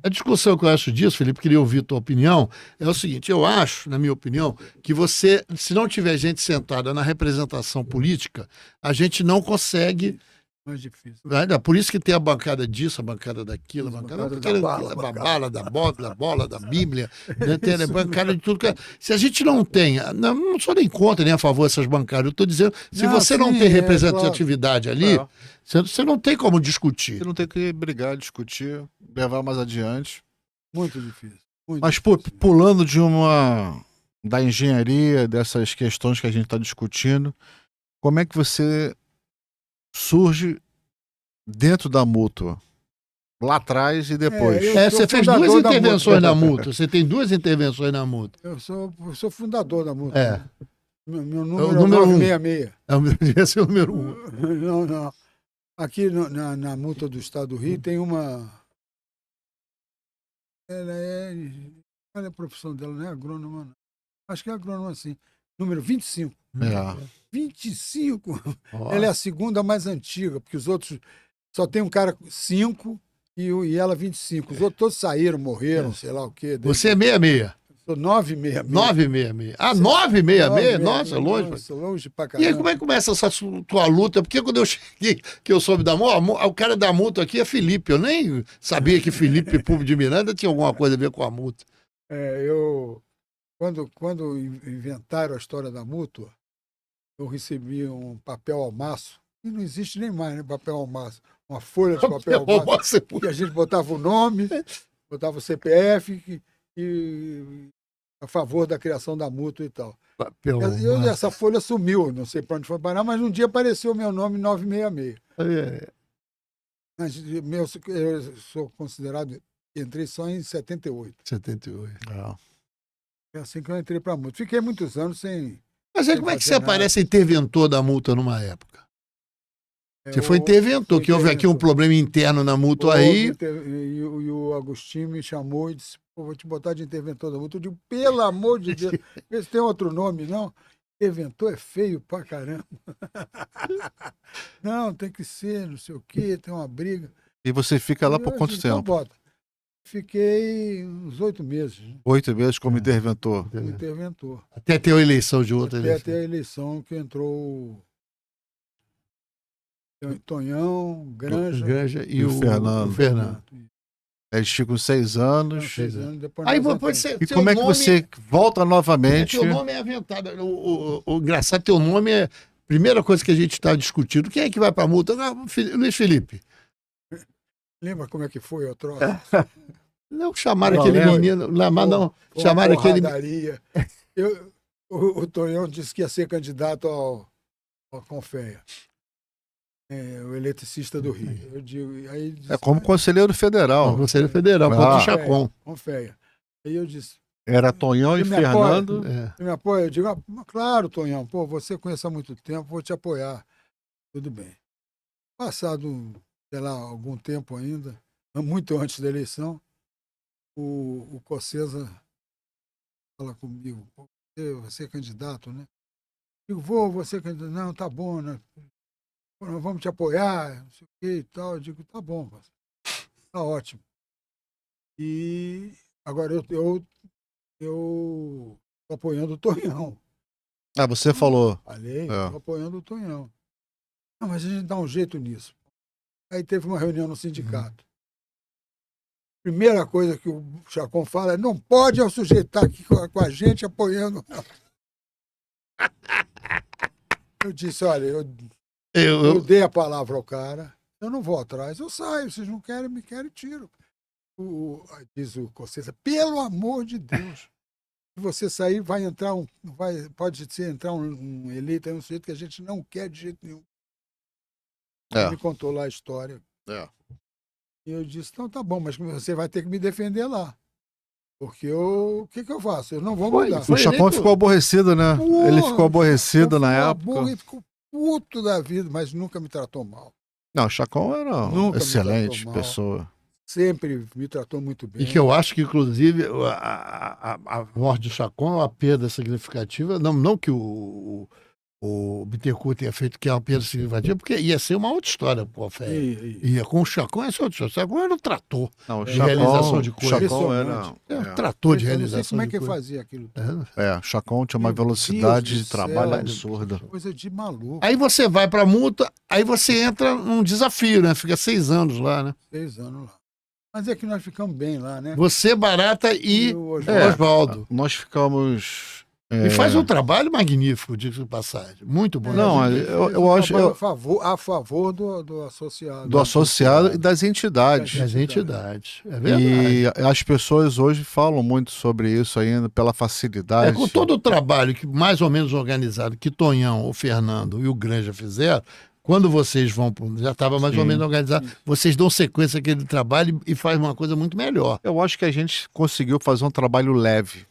A discussão que eu acho disso, Felipe, queria ouvir a tua opinião, é o seguinte: eu acho, na minha opinião, que você, se não tiver gente sentada na representação política, a gente não consegue... Mais difícil. Por isso que tem a bancada disso, a bancada daquilo, a bancada da bala, da bola, da Bíblia, né? Tem a bancada de tudo. Se a gente não tem, não sou nem contra nem a favor dessas bancadas, eu estou dizendo, se você não tem representatividade ali, você não tem como discutir. Você não tem que brigar, discutir, levar mais adiante. Muito difícil. Mas, pulando da engenharia, dessas questões que a gente está discutindo, como é que você surge dentro da Mútua? Lá atrás e depois. Você fez 2 intervenções na Mútua. Você tem 2 intervenções na Mútua. Eu sou fundador da Mútua. É. Meu número é o 966. Esse é o número 1. Não. Aqui na Mútua do Estado do Rio tem uma... Olha a profissão dela, não é agrônoma, não. Acho que é agrônoma, sim. Número 25. 25? Ela é a segunda mais antiga, porque os outros só tem um cara 5 e ela 25. Os outros todos saíram, morreram, sei lá o quê. Você é 66? Sou 966. 966. 966? Nossa, longe. Nossa, longe pra caramba. E aí, como é que começa essa tua luta? Porque quando eu cheguei, que eu soube da Mútua, o cara da Mútua aqui é Felipe. Eu nem sabia que Felipe Público de Miranda tinha alguma coisa a ver com a Mútua. Quando inventaram a história da Mútua, eu recebi um papel almaço, e não existe nem mais, né, papel almaço, uma folha de papel almaço, que a gente botava o nome, botava o CPF e a favor da criação da Mútua e tal. Essa folha sumiu, não sei para onde foi parar, mas um dia apareceu o meu nome 966. Mas eu sou considerado, entrei só em 78. 78. É assim que eu entrei para a Mútua. Fiquei muitos anos sem... Mas aí como é que você aparece interventor da Mútua numa época? Você foi interventor, que houve aqui um problema interno na Mútua aí. E o Agostinho me chamou e disse: vou te botar de interventor da Mútua. Eu digo, pelo amor de Deus, esse tem outro nome, não? Interventor é feio pra caramba. Não, tem que ser, não sei o quê, tem uma briga. E você fica lá E por eu quanto disse, então tempo? bota. Fiquei uns 8 meses, né, 8 meses como interventor. como interventor. Até ter a eleição de outra Até eleição. ter a eleição que entrou o Tonhão, Granja Granja E o Fernando. o Fernando. Eles ficam 6 anos. 6 anos, depois Aí nós depois entramos. você, E seu como é que nome- você volta novamente? Teu nome é aventado. O engraçado, teu nome é. Primeira coisa que a gente está discutindo, quem é que vai para a multa? Não, Luiz Felipe. Lembra como é que foi o troço? Não chamaram Não, aquele lembra? menino. Mas não, Foi chamaram uma aquele. porradaria. O Tonhão disse que ia ser candidato ao Confeia, o eletricista do Rio. Eu digo, aí disse, É como conselheiro Não, federal. Conselho Federal, Ah. contra o Chacon. Confeia. Aí eu disse, Era Tonhão e Você me apoia? Fernando. É. você me apoia? Eu digo, claro, Tonhão, pô, você conhece há muito tempo, vou te apoiar. Tudo bem. Passado, sei lá, algum tempo ainda, muito antes da eleição, o Cocesa fala comigo, pô, você é candidato, né? Eu digo, vou ser candidato. Não, tá bom, né? Pô, nós vamos te apoiar, não sei o que e tal. Eu digo, tá bom, tá ótimo. E agora eu tô apoiando o Tonhão. Ah, você falou. Falei, É. tô apoiando o Tonhão. Não, mas a gente dá um jeito nisso. Aí teve uma reunião no sindicato. Primeira coisa que o Chacon fala é, não pode o sujeito estar aqui com a gente apoiando. Eu disse, olha, eu dei a palavra ao cara, eu não vou atrás, eu saio, vocês não querem, me querem, tiro. Diz o Cocesa, pelo amor de Deus, se você sair, vai entrar pode entrar um eleito, um sujeito que a gente não quer de jeito nenhum. É. Ele me contou lá a história. É. E eu disse, então tá bom, mas você vai ter que me defender lá. Porque o que eu faço? Eu não vou mudar. O Chacon eleito- ficou aborrecido, né? Porra, Ele ficou aborrecido eu na fui uma época. burra e ficou puto da vida, mas nunca me tratou mal. Não, o Chacon era uma Nunca me excelente tratou mal. pessoa. Sempre me tratou muito bem. E que eu acho que, inclusive, a morte do Chacon é uma perda significativa. Não que o Bittencourt tenha feito que é uma perda significativa, porque ia ser uma outra história com a fé. Ia com o Chacon, essa é outra história. O Chacon era um trator. Não, o De realização de coisas. Chacon era. Impressionante. É um trator de Eu não sei realização como é de que coisas. fazia aquilo. O Chacon tinha uma Meu velocidade Deus de do trabalho céu. absurda. Coisa de maluco. Aí você vai para a multa, aí você entra num desafio, né? Fica 6 anos lá, né? 6 anos lá. Mas é que nós ficamos bem lá, né? Você, Barata e o Oswaldo. Nós ficamos. E faz um trabalho magnífico, digo de passagem. Muito bom. Não, a gente eu fez um acho- trabalho eu- a favor do associado. Do associado e das entidades. As entidades. É verdade. E as pessoas hoje falam muito sobre isso ainda, pela facilidade. Com todo o trabalho que mais ou menos organizado que Tonhão, o Fernando e o Granja fizeram, quando vocês vão, já estava mais ou Sim. menos organizado, vocês dão sequência àquele trabalho e faz uma coisa muito melhor. Eu acho que a gente conseguiu fazer um trabalho leve.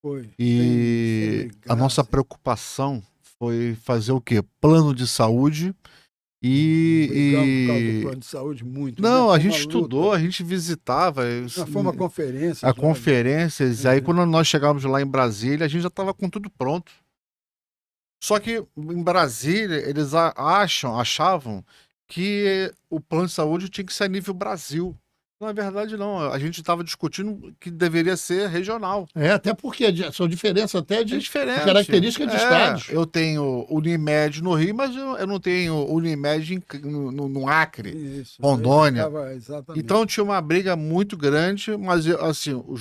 Foi. E Sem a nossa graça. preocupação foi fazer o quê? Plano de saúde Brigamos por causa do e. plano de saúde muito. Não, né? a Foi gente uma estudou, luta. a gente visitava. Foi uma conferência. a conferências. Aí, É. quando nós chegávamos lá em Brasília, a gente já estava com tudo pronto. Só que em Brasília, eles achavam que o plano de saúde tinha que ser a nível Brasil. Na verdade, não. A gente estava discutindo que deveria ser regional. Até porque são diferenças até É de diferente. características de estados. Eu tenho Unimed no Rio, mas eu não tenho Unimed no Acre. Isso, Rondônia. Exatamente. Então tinha uma briga muito grande, mas assim, o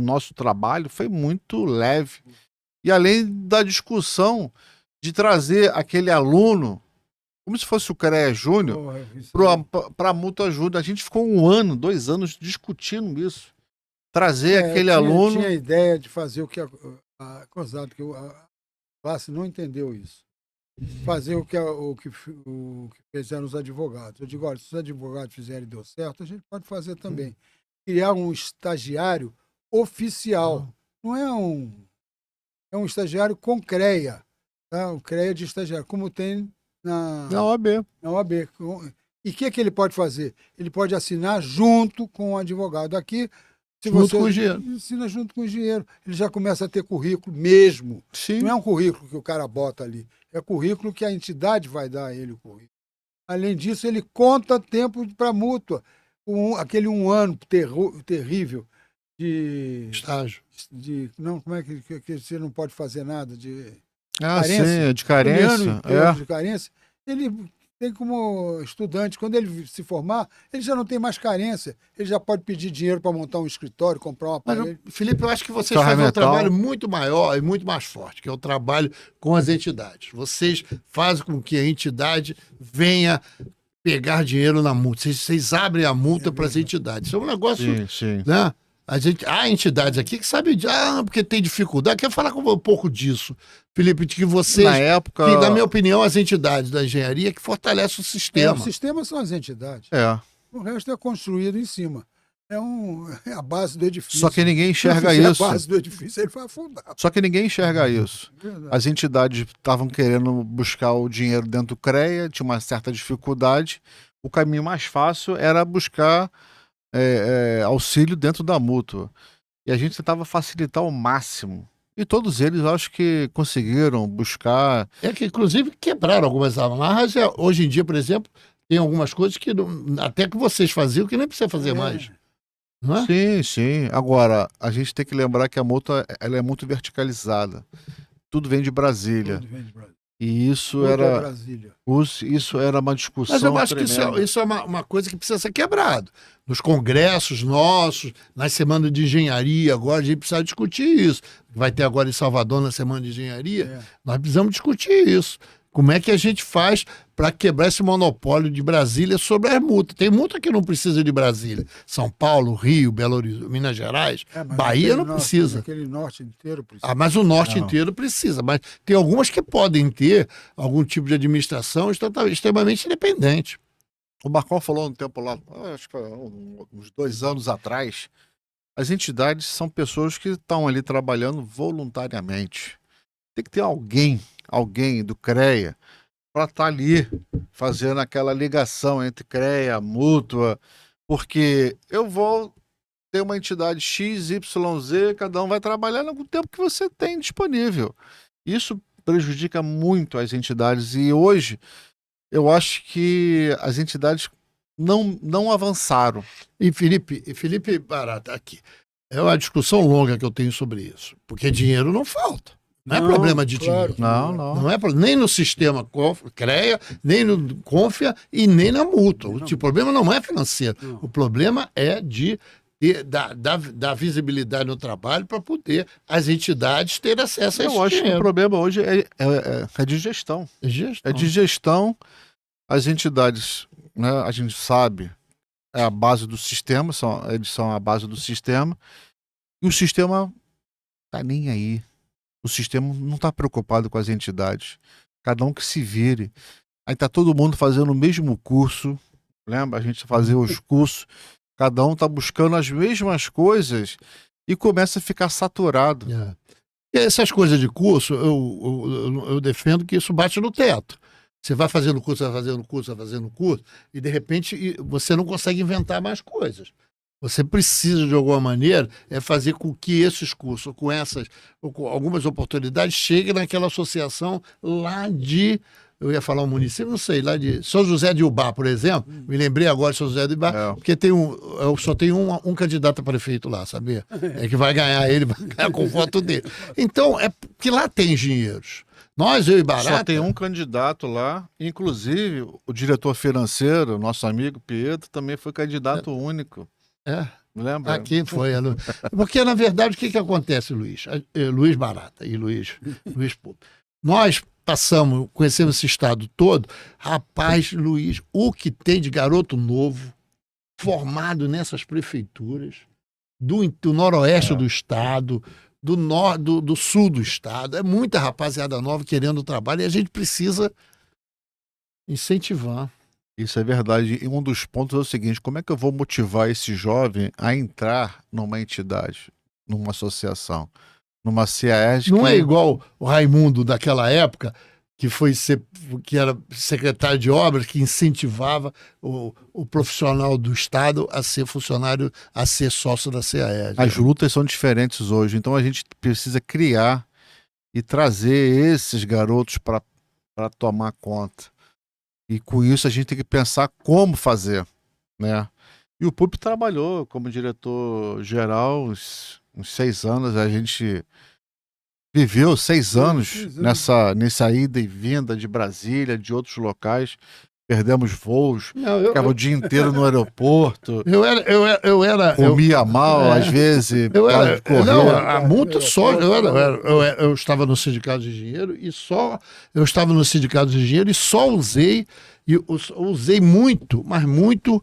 nosso trabalho foi muito leve. E além da discussão de trazer aquele aluno, como se fosse o CREA Júnior, Porra, isso para a multa ajuda. A gente ficou 1 ano, 2 anos discutindo isso. Trazer aquele aluno. Tinha a ideia de fazer o que que a classe não entendeu isso. Fazer o que fizeram os advogados. Eu digo, olha, se os advogados fizerem e deu certo, a gente pode fazer também. Criar um estagiário oficial. Não é um estagiário com CREA. Tá? O CREA de estagiário, como tem na OAB. OAB. E o que ele pode fazer? Ele pode assinar junto com o advogado. Aqui, Junto com o engenheiro. Ensina junto com o engenheiro. Ele já começa a ter currículo mesmo. Sim. Não é um currículo que o cara bota ali. É currículo que a entidade vai dar a ele o currículo. Além disso, ele conta tempo para mútua. Aquele 1 ano terrível de Estágio. não, como é que você não pode fazer nada de carência? Sim, de carência. Aquele ano inteiro de carência. Ele tem como estudante, quando ele se formar, ele já não tem mais carência. Ele já pode pedir dinheiro para montar um escritório, comprar um aparelho. Mas, Felipe, eu acho que vocês fazem um trabalho muito maior e muito mais forte, que é o trabalho com as entidades. Vocês fazem com que a entidade venha pegar dinheiro na multa. Vocês abrem a multa para as entidades. Isso é um negócio, né? Há entidades aqui que sabem porque tem dificuldade. Quero falar um pouco disso, Felipe, de que vocês, na época, que, na minha opinião, as entidades da engenharia que fortalecem o sistema. O sistema são as entidades. O resto é construído em cima. É a base do edifício. Só que ninguém enxerga isso. A base do edifício, ele vai afundar. Só que ninguém enxerga isso. As entidades estavam querendo buscar o dinheiro dentro do CREA, tinha uma certa dificuldade. O caminho mais fácil era buscar auxílio dentro da mútua. E a gente tentava facilitar ao máximo. E todos eles, acho que conseguiram buscar... que, inclusive, quebraram algumas amarras. Hoje em dia, por exemplo, tem algumas coisas que até que vocês faziam que nem precisa fazer mais. Não é? Sim, sim. Agora, a gente tem que lembrar que a multa ela é muito verticalizada. Tudo vem de Brasília. Tudo vem de Brasília. E isso isso era uma discussão. Mas eu acho tremenda. que isso é uma coisa que precisa ser quebrado. Nos congressos nossos, nas semanas de engenharia, agora a gente precisa discutir isso. Vai ter agora em Salvador na semana de engenharia. Nós precisamos discutir isso. Como é que a gente faz para quebrar esse monopólio de Brasília sobre as multas? Tem multa que não precisa de Brasília. São Paulo, Rio, Belo Horizonte, Minas Gerais, Bahia não precisa. Aquele norte inteiro precisa. Mas o norte inteiro precisa. Mas tem algumas que podem ter algum tipo de administração extremamente independente. O Marcon falou um tempo lá, acho que uns 2 anos atrás, as entidades são pessoas que estão ali trabalhando voluntariamente. Tem que ter alguém do CREA para estar ali fazendo aquela ligação entre CREA, mútua, porque eu vou ter uma entidade X, Y, Z, cada um vai trabalhar no tempo que você tem disponível. Isso prejudica muito as entidades e hoje eu acho que as entidades não avançaram. E Felipe Barata, aqui, é uma discussão longa que eu tenho sobre isso, porque dinheiro não falta. Não é problema de dinheiro. Não é nem no sistema CREA, nem no Confia e nem na multa. O problema não é financeiro. O problema é da visibilidade no trabalho para poder as entidades terem acesso a esse dinheiro. Eu acho que o problema hoje é de gestão. É de gestão. As entidades, né, a gente sabe, é a base do sistema, eles são a base do sistema. E o sistema tá nem aí. O sistema não está preocupado com as entidades. Cada um que se vire. Aí tá todo mundo fazendo o mesmo curso. Lembra? A gente fazia os cursos. Cada um está buscando as mesmas coisas e começa a ficar saturado. E essas coisas de curso, eu defendo que isso bate no teto. Você vai fazendo curso, e de repente você não consegue inventar mais coisas. Você precisa, de alguma maneira, fazer com que esses cursos, com algumas oportunidades, cheguem naquela associação lá de, eu ia falar um município, não sei, lá de São José de Ubá, por exemplo. Me lembrei agora de São José de Ubá, porque eu só tenho um candidato a prefeito lá, sabia? É que vai ganhar ele, vai ganhar com voto dele. Então, é porque lá tem engenheiros. Eu e Barata... Só tem um candidato lá, inclusive o diretor financeiro, nosso amigo Pietro, também foi candidato único. Lembra? Aqui foi. Porque, na verdade, o que acontece, Luiz? Luiz Barata e Luiz Pupo. Nós conhecemos esse estado todo. Rapaz, Luiz, o que tem de garoto novo formado nessas prefeituras do noroeste do estado, do sul do estado. É muita rapaziada nova querendo trabalho e a gente precisa incentivar. Isso é verdade. E um dos pontos é o seguinte: como é que eu vou motivar esse jovem a entrar numa entidade, numa associação, numa CAES? Não é igual o Raimundo daquela época, que era secretário de obras, que incentivava o profissional do Estado a ser funcionário, a ser sócio da CAERJ. As lutas são diferentes hoje, então a gente precisa criar e trazer esses garotos para tomar conta. E com isso a gente tem que pensar como fazer, né? E o PUP trabalhou como diretor-geral uns 6 anos, a gente viveu 6 anos nessa ida e vinda de Brasília, de outros locais. Perdemos voos, ficava o dia inteiro no aeroporto. Comia mal, às vezes. Há muito só. Eu estava no sindicato de engenheiro e só. Eu estava no sindicato de engenheiro e só usei. E usei muito, mas muito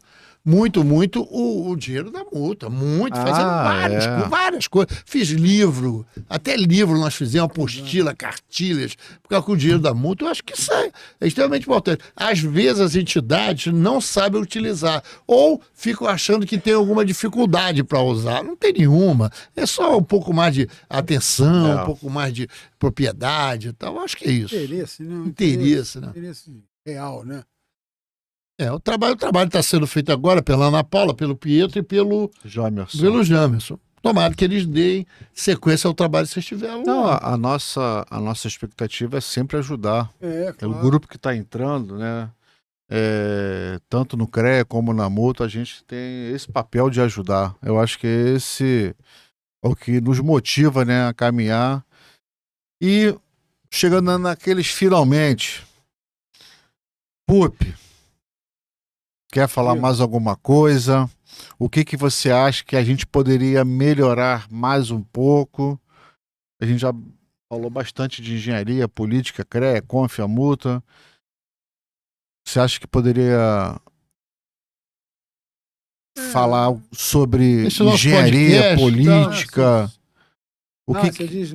o dinheiro da multa, fazendo várias coisas. Fiz livro, até livro nós fizemos, apostila, cartilhas, porque com o dinheiro da multa, eu acho que isso é extremamente importante. Às vezes as entidades não sabem utilizar, ou ficam achando que tem alguma dificuldade para usar. Não tem nenhuma, é só um pouco mais de atenção, um pouco mais de propriedade e tal. Eu acho que é isso. Interesse, né? Interesse real, né? O trabalho está sendo feito agora pela Ana Paula, pelo Pietro e pelo Jamerson. Tomara que eles deem sequência ao trabalho que vocês tiveram. Não, a nossa expectativa é sempre ajudar. Claro. O grupo que está entrando, né? Tanto no CREA como na multa, a gente tem esse papel de ajudar. Eu acho que esse é o que nos motiva, né, a caminhar. E chegando naqueles finalmente, PUP, quer falar mais alguma coisa? O que você acha que a gente poderia melhorar mais um pouco? A gente já falou bastante de engenharia, política, CREA, CONF, a multa. Você acha que poderia falar sobre engenharia, política? Você diz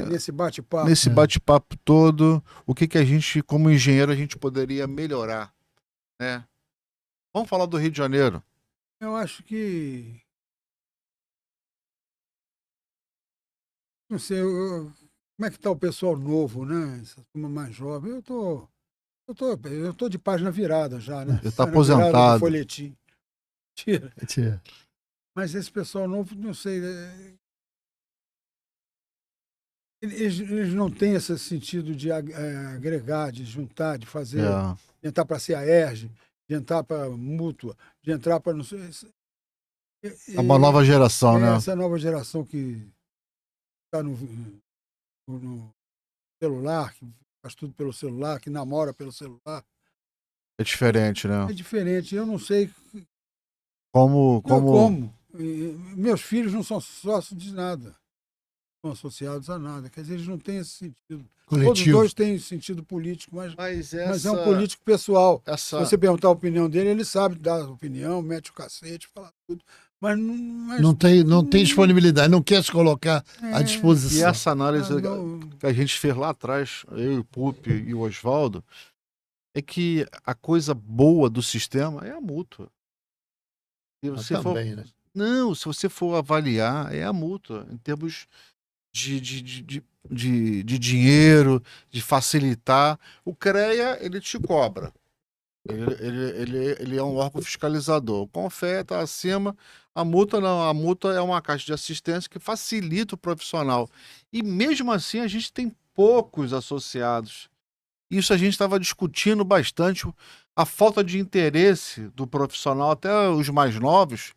nesse bate-papo. Nesse bate-papo todo, o que a gente, como engenheiro, a gente poderia melhorar? Né? Vamos falar do Rio de Janeiro. Eu acho que... Não sei, como é que está o pessoal novo, né? Essa turma mais jovem. Eu tô de página virada já, né? Eu estou aposentado. Do folhetim. Tira. Mas esse pessoal novo, não sei... Eles não têm esse sentido de agregar, de juntar, de fazer... De entrar para a CAERJ, de entrar para a mútua, de entrar para não sei. É uma nova geração, né? Essa nova geração que está no celular, que faz tudo pelo celular, que namora pelo celular. É diferente, né? É diferente. Eu não sei como... Meus filhos não são sócios de nada. Não associados a nada. Quer dizer, eles não têm esse sentido. Coletivo. Todos os dois têm sentido político, mas é um político pessoal. Se você perguntar a opinião dele, ele sabe dar a opinião, mete o cacete, fala tudo. Mas não tem disponibilidade, não quer se colocar à disposição. E essa análise que a gente fez lá atrás, eu, o Pup e o Oswaldo, é que a coisa boa do sistema é a mútua. Né? Não, se você for avaliar, é a mútua, em termos de dinheiro, de facilitar. O CREA, ele te cobra. Ele é um órgão fiscalizador. O CONFEA está acima, a multa não. A multa é uma caixa de assistência que facilita o profissional. E mesmo assim a gente tem poucos associados. Isso a gente estava discutindo bastante, a falta de interesse do profissional, até os mais novos,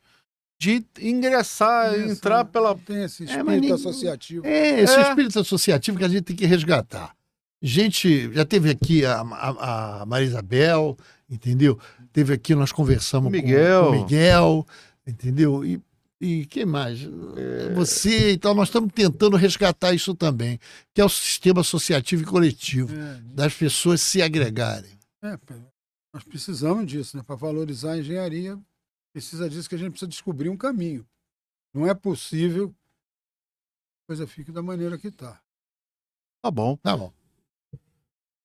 de entrar pela... Tem esse espírito associativo. Esse espírito associativo que a gente tem que resgatar. Gente, já teve aqui a Maria Isabel, entendeu? Teve aqui, nós conversamos com o Miguel, entendeu? E quem mais? Você, então nós estamos tentando resgatar isso também, que é o sistema associativo e coletivo, das pessoas se agregarem. Nós precisamos disso, né? Para valorizar a engenharia, precisa disso, que a gente precisa descobrir um caminho. Não é possível que a coisa fique da maneira que está. Tá bom.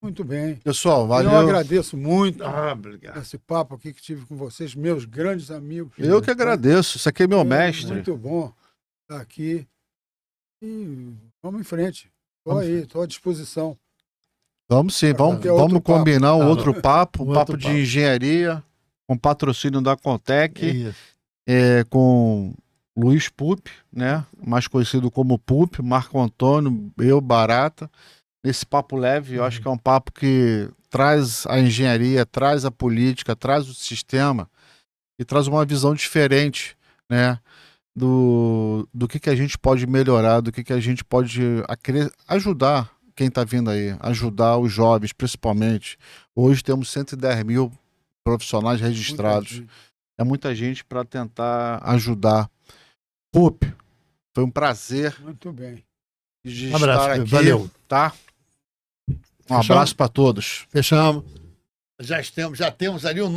Muito bem. Pessoal, valeu. Eu agradeço muito obrigado. esse papo aqui que tive com vocês, meus grandes amigos. Eu que agradeço. Isso aqui é meu mestre. Muito bom estar aqui. E vamos em frente. Estou aí, estou à disposição. Vamos sim, vamos ter outro combinar um papo. outro papo, Um um papo outro de papo. engenharia, com patrocínio da Contec, Isso. com Luiz Pupi, né? Mais conhecido como Pupi, Marco Antônio, eu, Barata. Nesse papo leve, eu acho que é um papo que traz a engenharia, traz a política, traz o sistema e traz uma visão diferente, né? Do que a gente pode melhorar, do que a gente pode ajudar quem está vindo aí, ajudar os jovens, principalmente. Hoje temos 110 mil profissionais registrados. É muita gente para tentar ajudar. Pup, foi um prazer Muito bem. de Um abraço, estar aqui. valeu. Tá? Um Fechamos? abraço para todos. Fechamos. Já temos ali o